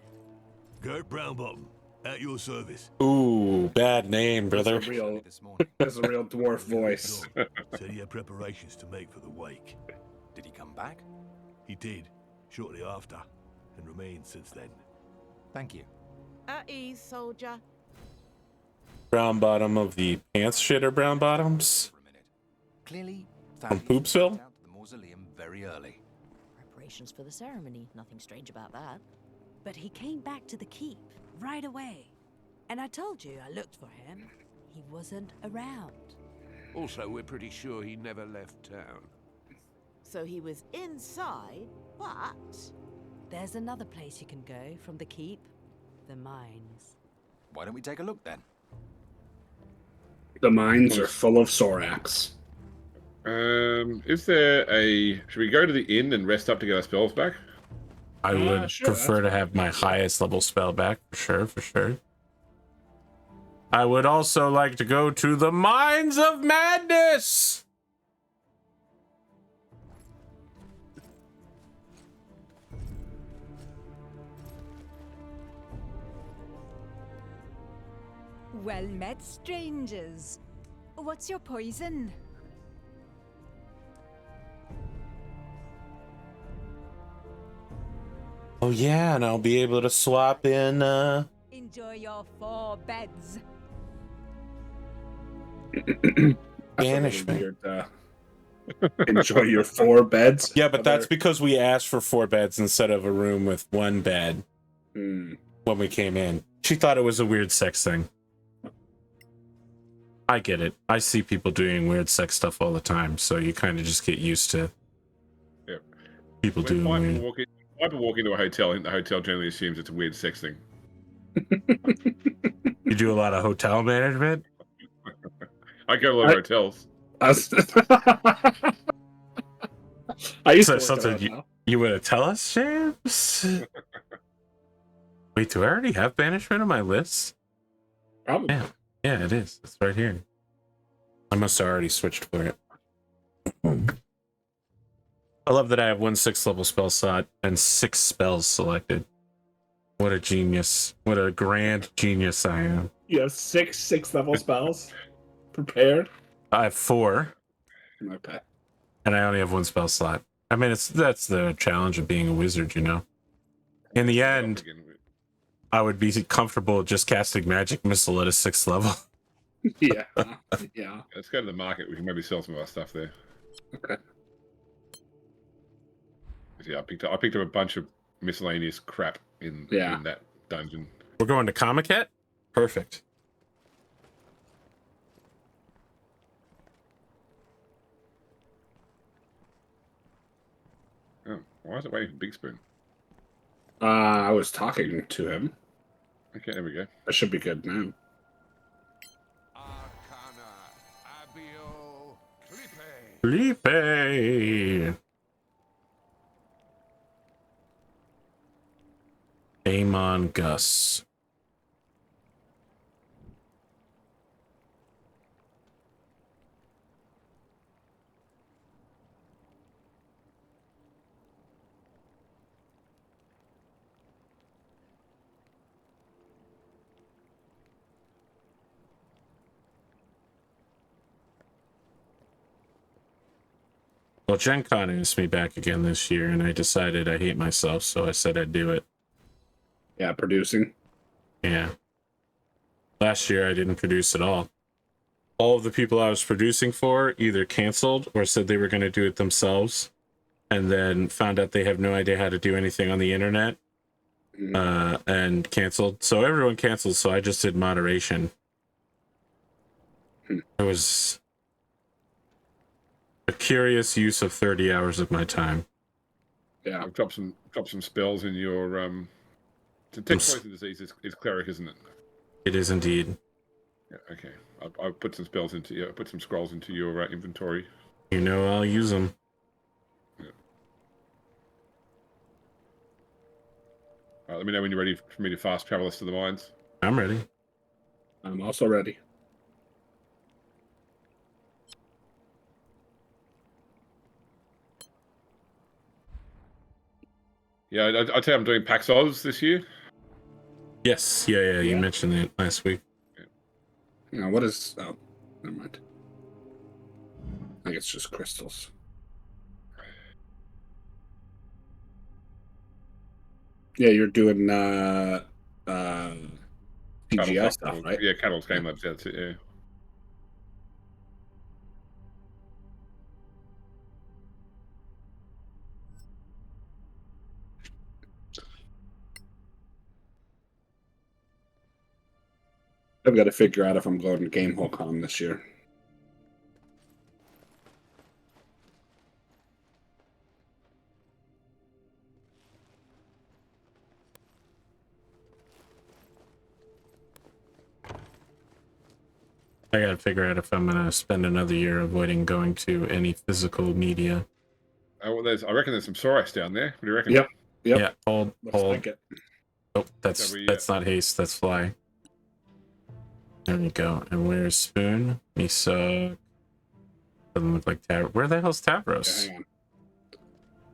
Gert Brownbottom, at your service. Ooh, bad name, brother. That's a real, This morning. that's a real dwarf voice. Said he had preparations to make for the wake. Did he come back? He did, shortly after, and remained since then. Thank you. At ease, soldier. Brown bottom of the pants shitter brown bottoms. For a minute. Clearly, From Thaddeus Poopsville? went out to the mausoleum very early. Preparations for the ceremony. Nothing strange about that. But he came back to the keep right away. And I told you I looked for him. He wasn't around. Also, we're pretty sure he never left town. So he was inside, but... There's another place you can go from the keep. The mines. Why don't we take a look then? The mines are full of Sorax. Is there a? Should we go to the inn and rest up to get our spells back? I would Sure, prefer to that's have fine. my highest level spell back, for sure, for sure. I would also like to go to the Mines of Madness! Well met, strangers. What's your poison? Oh yeah, and I'll be able to swap in, Enjoy your 4 beds. banishment. Enjoy your 4 beds. Yeah, but that's because we asked for 4 beds instead of a room with 1 bed when we came in. She thought it was a weird sex thing. I get it. I see people doing weird sex stuff all the time, so you kind of just get used to people doing weird. People walk into a hotel, and the hotel generally assumes it's a weird sex thing. You do a lot of hotel management? I go to a lot of hotels. I used to Is that work at a something hotel. you want to tell us, James? Wait, do I already have banishment on my list? Probably. Yeah, it is. It's right here. I must have already switched for it. I love that I have 1 6th level spell slot and 6 spells selected. What a genius. What a grand genius I am. You have 6 6th-level spells prepared? I have 4. Okay. And I only have 1 spell slot. I mean, that's the challenge of being a wizard, you know? In the end, I would be comfortable just casting magic missile at a 6th level. Yeah. Let's go to the market. We can maybe sell some of our stuff there. Okay. Yeah, I picked up a bunch of miscellaneous crap in that dungeon. We're going to Comiket? Perfect. Oh, why is it waiting for Big Spoon? I was talking to him. Okay, there we go. That should be good now. Felipe! Amon Gus. Well, Gen Con asked me back again this year, and I decided I hate myself, so I said I'd do it. Yeah, producing. Yeah. Last year, I didn't produce at all. All of the people I was producing for either canceled or said they were going to do it themselves, and then found out they have no idea how to do anything on the internet, and canceled. So everyone canceled, so I just did moderation. It was a curious use of 30 hours of my time. Yeah, I've dropped some spells in your detect poison disease is cleric, isn't it? It is indeed. Yeah, okay. I'll put some spells into put some scrolls into your inventory. You know I'll use them. Yeah. Let me know when you're ready for me to fast travel us to the mines. I'm ready. I'm also ready. Yeah, I tell you, I'm doing PAX Oz this year. Yes, yeah, you mentioned that last week. Now, what is... Oh, never mind. I think it's just crystals. Yeah, you're doing PGI stuff, right? Yeah, Catalyst Game Labs, that's it, yeah. I've got to figure out if I'm going to Gamehole Con this year. I gotta figure out if I'm gonna spend another year avoiding going to any physical media. Well, I reckon there's some Sorax down there. What do you reckon? Yep. Yeah, hold. Like it. Oh, that's not haste, that's fly. There we go. And where's Spoon? Misa. Doesn't look like Tab. Where the hell's Tavros? Yeah, hang on.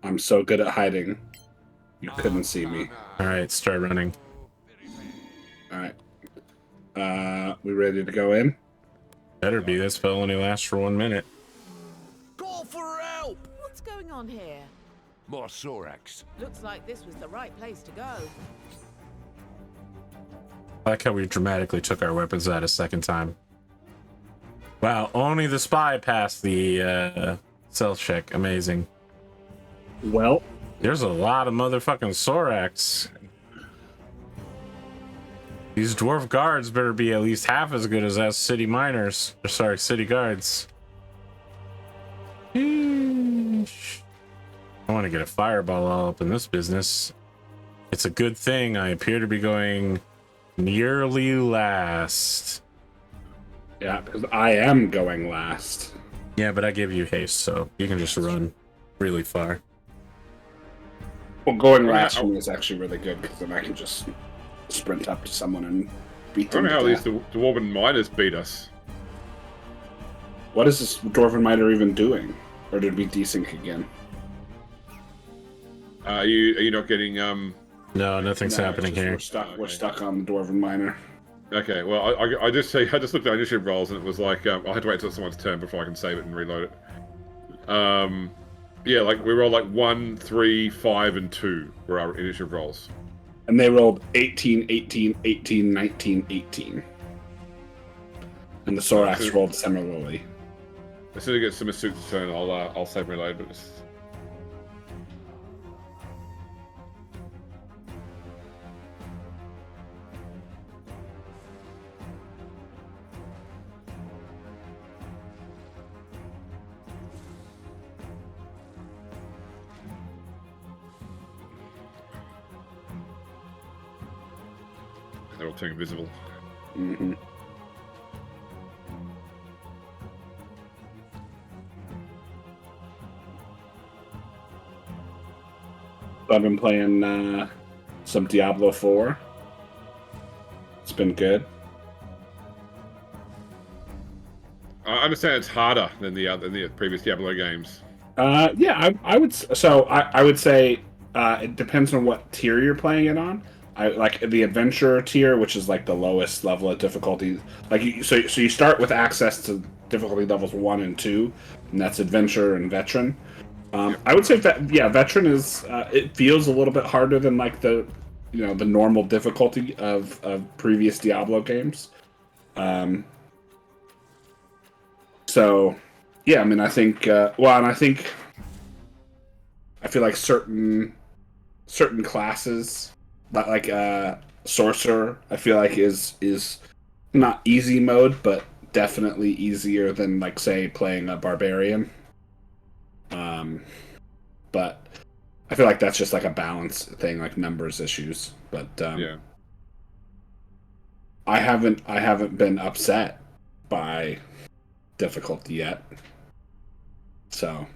I'm so good at hiding. You couldn't see me. Alright, start running. Alright. We ready to go in? Better be. This spell only lasts for 1 minute. Call for help! What's going on here? More Sorax. Looks like this was the right place to go. I like how we dramatically took our weapons out a second time. Wow, only the spy passed the stealth check. Amazing. Well, there's a lot of motherfucking Sorax. These dwarf guards better be at least half as good as us city miners. Or sorry, city guards. Sheesh. I want to get a fireball all up in this business. It's a good thing I appear to be going nearly last. Yeah, because I am going last. Yeah, but I gave you haste, so you can just run really far. Well, going last for me is actually really good, because then I can just sprint up to someone and beat them. I don't know how these dwarven miners beat us. What is this dwarven miner even doing? Or did we desync again? Are you not getting No, nothing's happening here. We're stuck on the dwarven miner. Okay, well, I just looked at our initiative rolls and it was like I had to wait until someone's turn before I can save it and reload it. Yeah, like we rolled like 1, 3, 5, and 2 were our initiative rolls. And they rolled 18, 18, 18, 19, 18. And the Sorax rolled similarly. As soon as I get some suit's turn, I'll save and reload. But it's... they're all turning invisible. Mm-hmm. I've been playing some Diablo 4. It's been good. I understand it's harder than the previous Diablo games. Yeah, I would. So I would say it depends on what tier you're playing it on. I like the adventure tier, which is like the lowest level of difficulty. Like so you start with access to difficulty levels 1 and 2, and that's adventure and veteran. I would say that veteran is it feels a little bit harder than like the the normal difficulty of previous Diablo games. So yeah, I mean I think I feel like certain classes like sorcerer I feel like is not easy mode, but definitely easier than like say playing a barbarian. But I feel like that's just like a balance thing, like numbers issues. But yeah, I haven't been upset by difficulty yet. So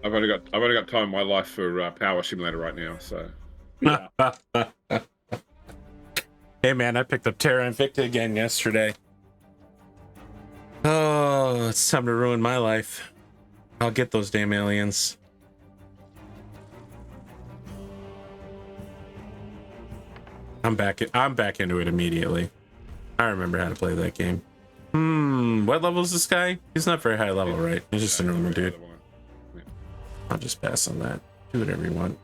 I've only got time in my life for Power Simulator right now. So yeah. Hey man, I picked up Terra Invicta again yesterday. Oh, it's time to ruin my life. I'll get those damn aliens. I'm back into it immediately. I remember how to play that game. What level is this guy? He's not very high level, right? He's just a normal dude. I'll just pass on that. Do whatever you want.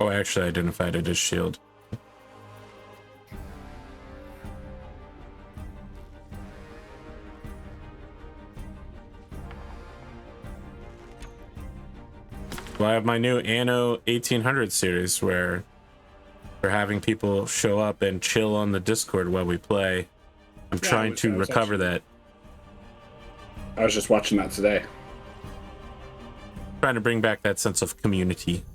Oh, I actually identified it as shield. Well, I have my new Anno 1800 series where we're having people show up and chill on the Discord while we play. I'm trying to recover that. I was just watching that today. Trying to bring back that sense of community.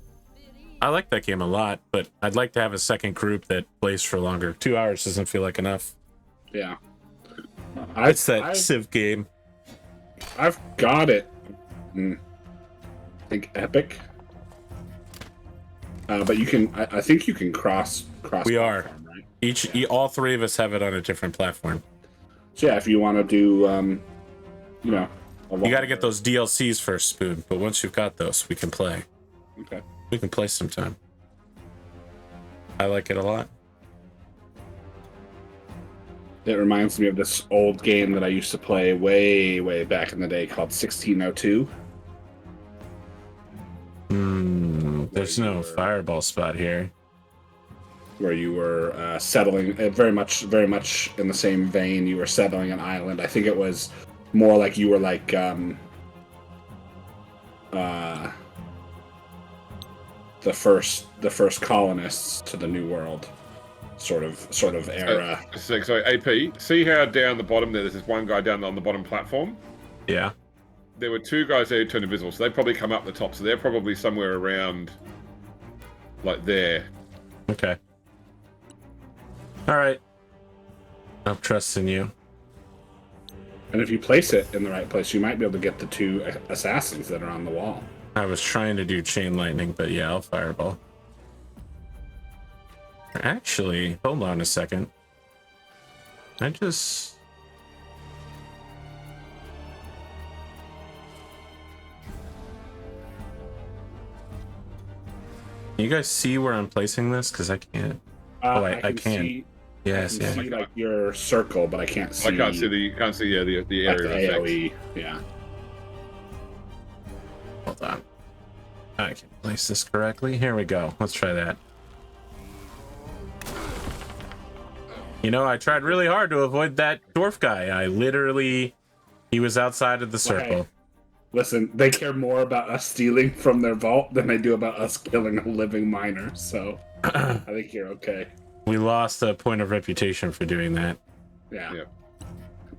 I like that game a lot, but I'd like to have a second group that plays for longer. 2 hours doesn't feel like enough. Yeah. It's that Civ game. I've got it. I think Epic. But you can. I think you can cross. We are. Right? All three of us have it on a different platform. So yeah, if you want to do, you know, you got to get those DLCs first, Spoon. But once you've got those, we can play. Okay. We can play sometime. I like it a lot. It reminds me of this old game that I used to play way, way back in the day called 1602. There's no fireball spot here. Where you were settling, very much in the same vein. You were settling an island. I think it was more like you were like the first colonists to the New World, sort of era. So AP, see how down the bottom there's this one guy down on the bottom platform? Yeah. There were two guys there who turned invisible, so they probably come up the top. So they're probably somewhere around, like there. Okay. All right. I'm trusting you. And if you place it in the right place, you might be able to get the two assassins that are on the wall. I was trying to do chain lightning, but yeah, I'll fireball. Actually, hold on a second. You guys see where I'm placing this? Because I can't. I can. See, yes, I can see like your circle, but I can't see. I can't see the area. The AOE. Yeah. Hold on. I can place this correctly. Here we go. Let's try that. You know, I tried really hard to avoid that dwarf guy. He was outside of the circle. Okay. Listen, they care more about us stealing from their vault than they do about us killing a living miner, so I think you're okay. We lost a point of reputation for doing that. Yeah.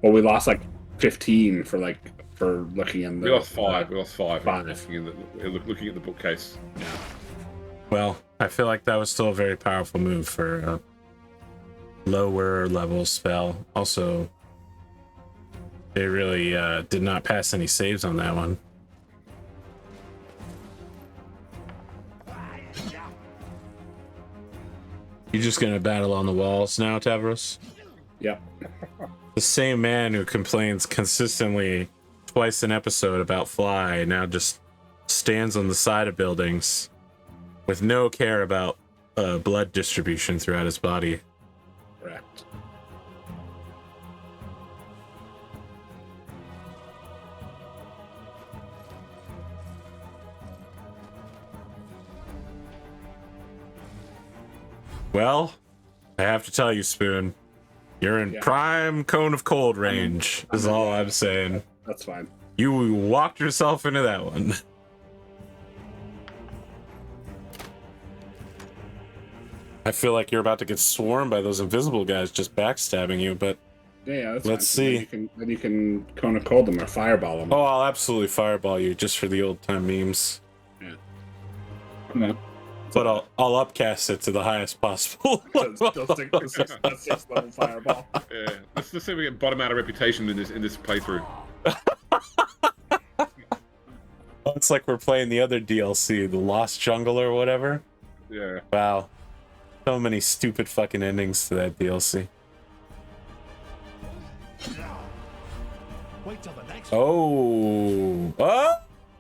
Well, we lost like 15 for looking in the... We lost 5. We lost 5. 5. Looking at the bookcase. Yeah. Well, I feel like that was still a very powerful move for a lower level spell. Also, they really did not pass any saves on that one. You're just gonna battle on the walls now, Tavros? Yep. The same man who complains consistently twice an episode about Fly now just stands on the side of buildings with no care about blood distribution throughout his body. Correct. Well, I have to tell you, Spoon, you're in prime cone of cold range, is all I'm saying. That's fine. You walked yourself into that one. I feel like you're about to get swarmed by those invisible guys just backstabbing you, but yeah, that's let's fine. see. Then you can cone of cold them or fireball them. Oh, I'll absolutely fireball you just for the old time memes. Yeah. No. But I'll upcast it to the highest possible. Still stick to 6 level fireball. Yeah. Let's see if we get bottom out of reputation in this playthrough. Oh, it's like we're playing the other DLC, the Lost Jungle or whatever. Yeah. Wow. So many stupid fucking endings to that DLC. Wait till the next Oh. Oh!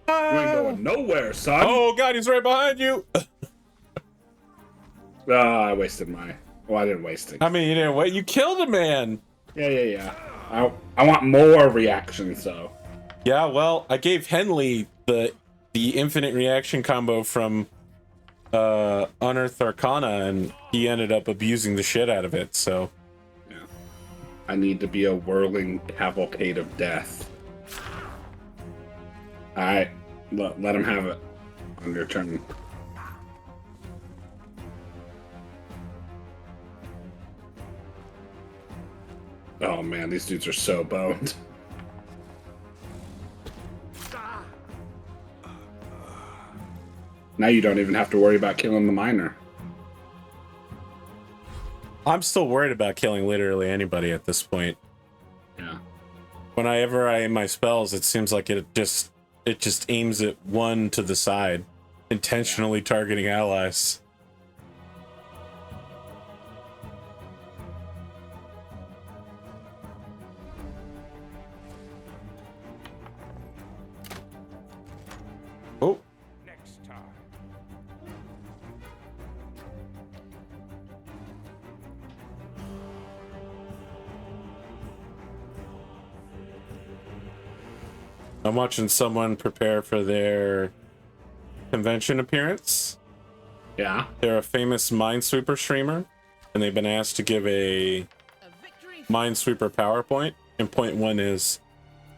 You ain't going nowhere, son. Oh god, he's right behind you. I wasted my... Well, I didn't waste it. I mean, you didn't wait. You killed a man. Yeah. I want more reactions, though. Yeah, well, I gave Henley the infinite reaction combo from Unearthed Arcana, and he ended up abusing the shit out of it, so... Yeah. I need to be a whirling cavalcade of death. Alright, let him have it on your turn. Oh man, these dudes are so boned. Now you don't even have to worry about killing the miner. I'm still worried about killing literally anybody at this point. Yeah. Whenever I aim my spells, it seems like it just aims at one to the side, intentionally targeting allies. Oh. Next time. I'm watching someone prepare for their convention appearance. Yeah. They're a famous Minesweeper streamer, and they've been asked to give a Minesweeper PowerPoint. And point one is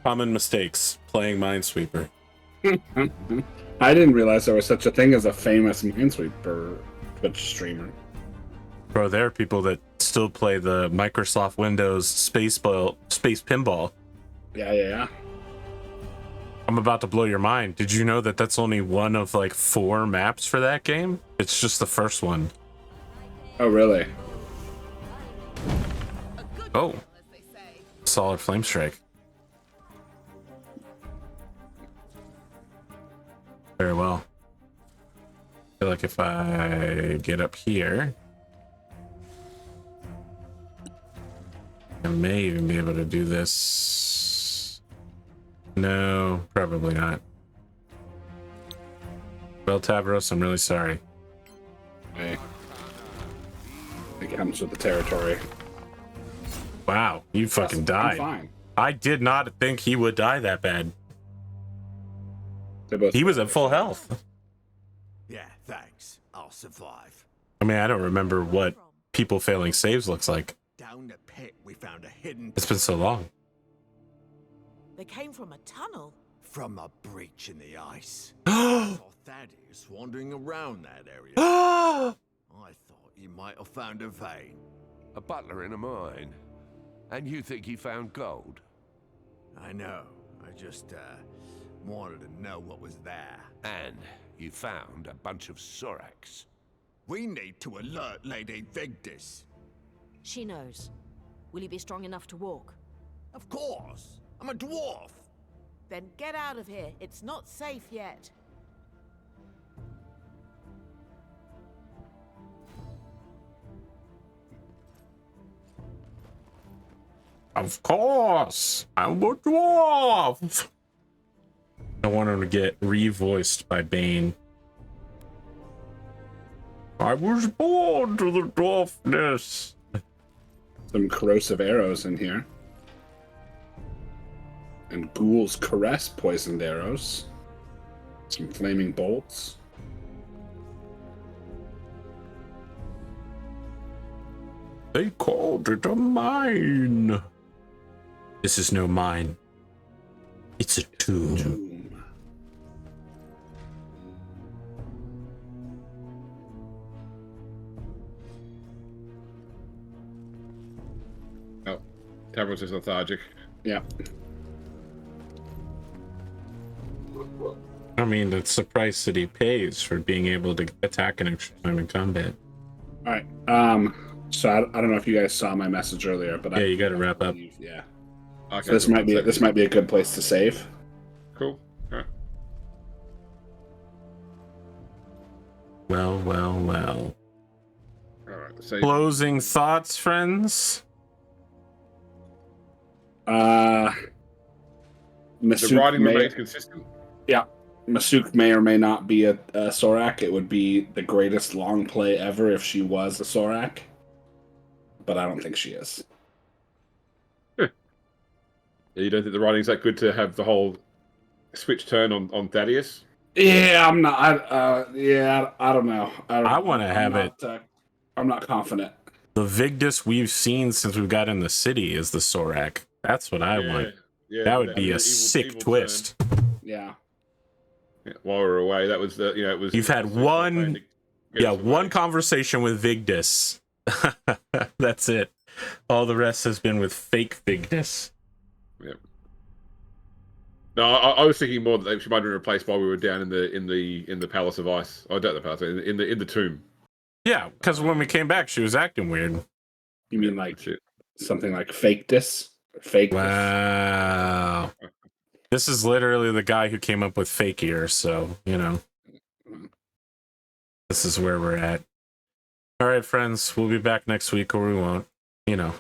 common mistakes playing Minesweeper. I didn't realize there was such a thing as a famous Minesweeper Twitch streamer. Bro, there are people that still play the Microsoft Windows Space Pinball. Yeah. I'm about to blow your mind. Did you know that that's only one of like 4 maps for that game? It's just the first one. Oh, really? Oh. Solid flame strike. Very well. I feel like if I get up here, I may even be able to do this. No, probably not. Well, Tavros, I'm really sorry. Hey. It comes with the territory. Wow, you fucking died. I'm fine. I did not think he would die that bad. He was at full health. Yeah, thanks. I'll survive. I mean, I don't remember what people failing saves looks like. Down the pit, we found a hidden... It's been so long. They came from a tunnel. From a breach in the ice. I saw Thaddeus wandering around that area. I thought he might have found a vein. A butler in a mine. And you think he found gold? I know. I just, wanted to know what was there. And you found a bunch of Soraks. We need to alert Lady Vigdis. She knows. Will you be strong enough to walk? Of course. I'm a dwarf. Then get out of here. It's not safe yet. Of course, I'm a dwarf. I want him to get revoiced by Bane. I was born to the dwarfness. Some corrosive arrows in here. And Ghoul's Caress poisoned arrows. Some flaming bolts. They called it a mine. This is no mine. It's a tomb. Oh, Tavros is lethargic. Yeah. I mean, that's the price that he pays for being able to attack an extra time in combat. All right. So I don't know if you guys saw my message earlier, but yeah, you got to wrap up. Yeah. Okay, So this might be a good place to save. Cool. All right. Well. All right. So Closing thoughts, friends. the Masuk writing may, remains consistent. yeah, Masuk may or may not be a Sorak. It would be the greatest long play ever if she was a Sorak, but I don't think she is. You don't think the writing's that good to have the whole switch turn on Thaddeus? Yeah, I'm not. I don't know. I want to have it. I'm not confident. The Vigdis we've seen since we've got in the city is the Sorak. That's what I want. Yeah, that would be a evil sick twist. Yeah. While we were away, that was the it was. You've had one conversation with Vigdis. That's it. All the rest has been with fake Vigdis. Yep. No, I was thinking more that she might have been replaced while we were down in the Palace of Ice. Oh, not the Palace, in the tomb. Yeah, because when we came back, she was acting weird. You mean like something like fake dis? Fake. Wow. This is literally the guy who came up with fake ears, so, you know. This is where we're at. All right, friends, we'll be back next week, or we won't. You know.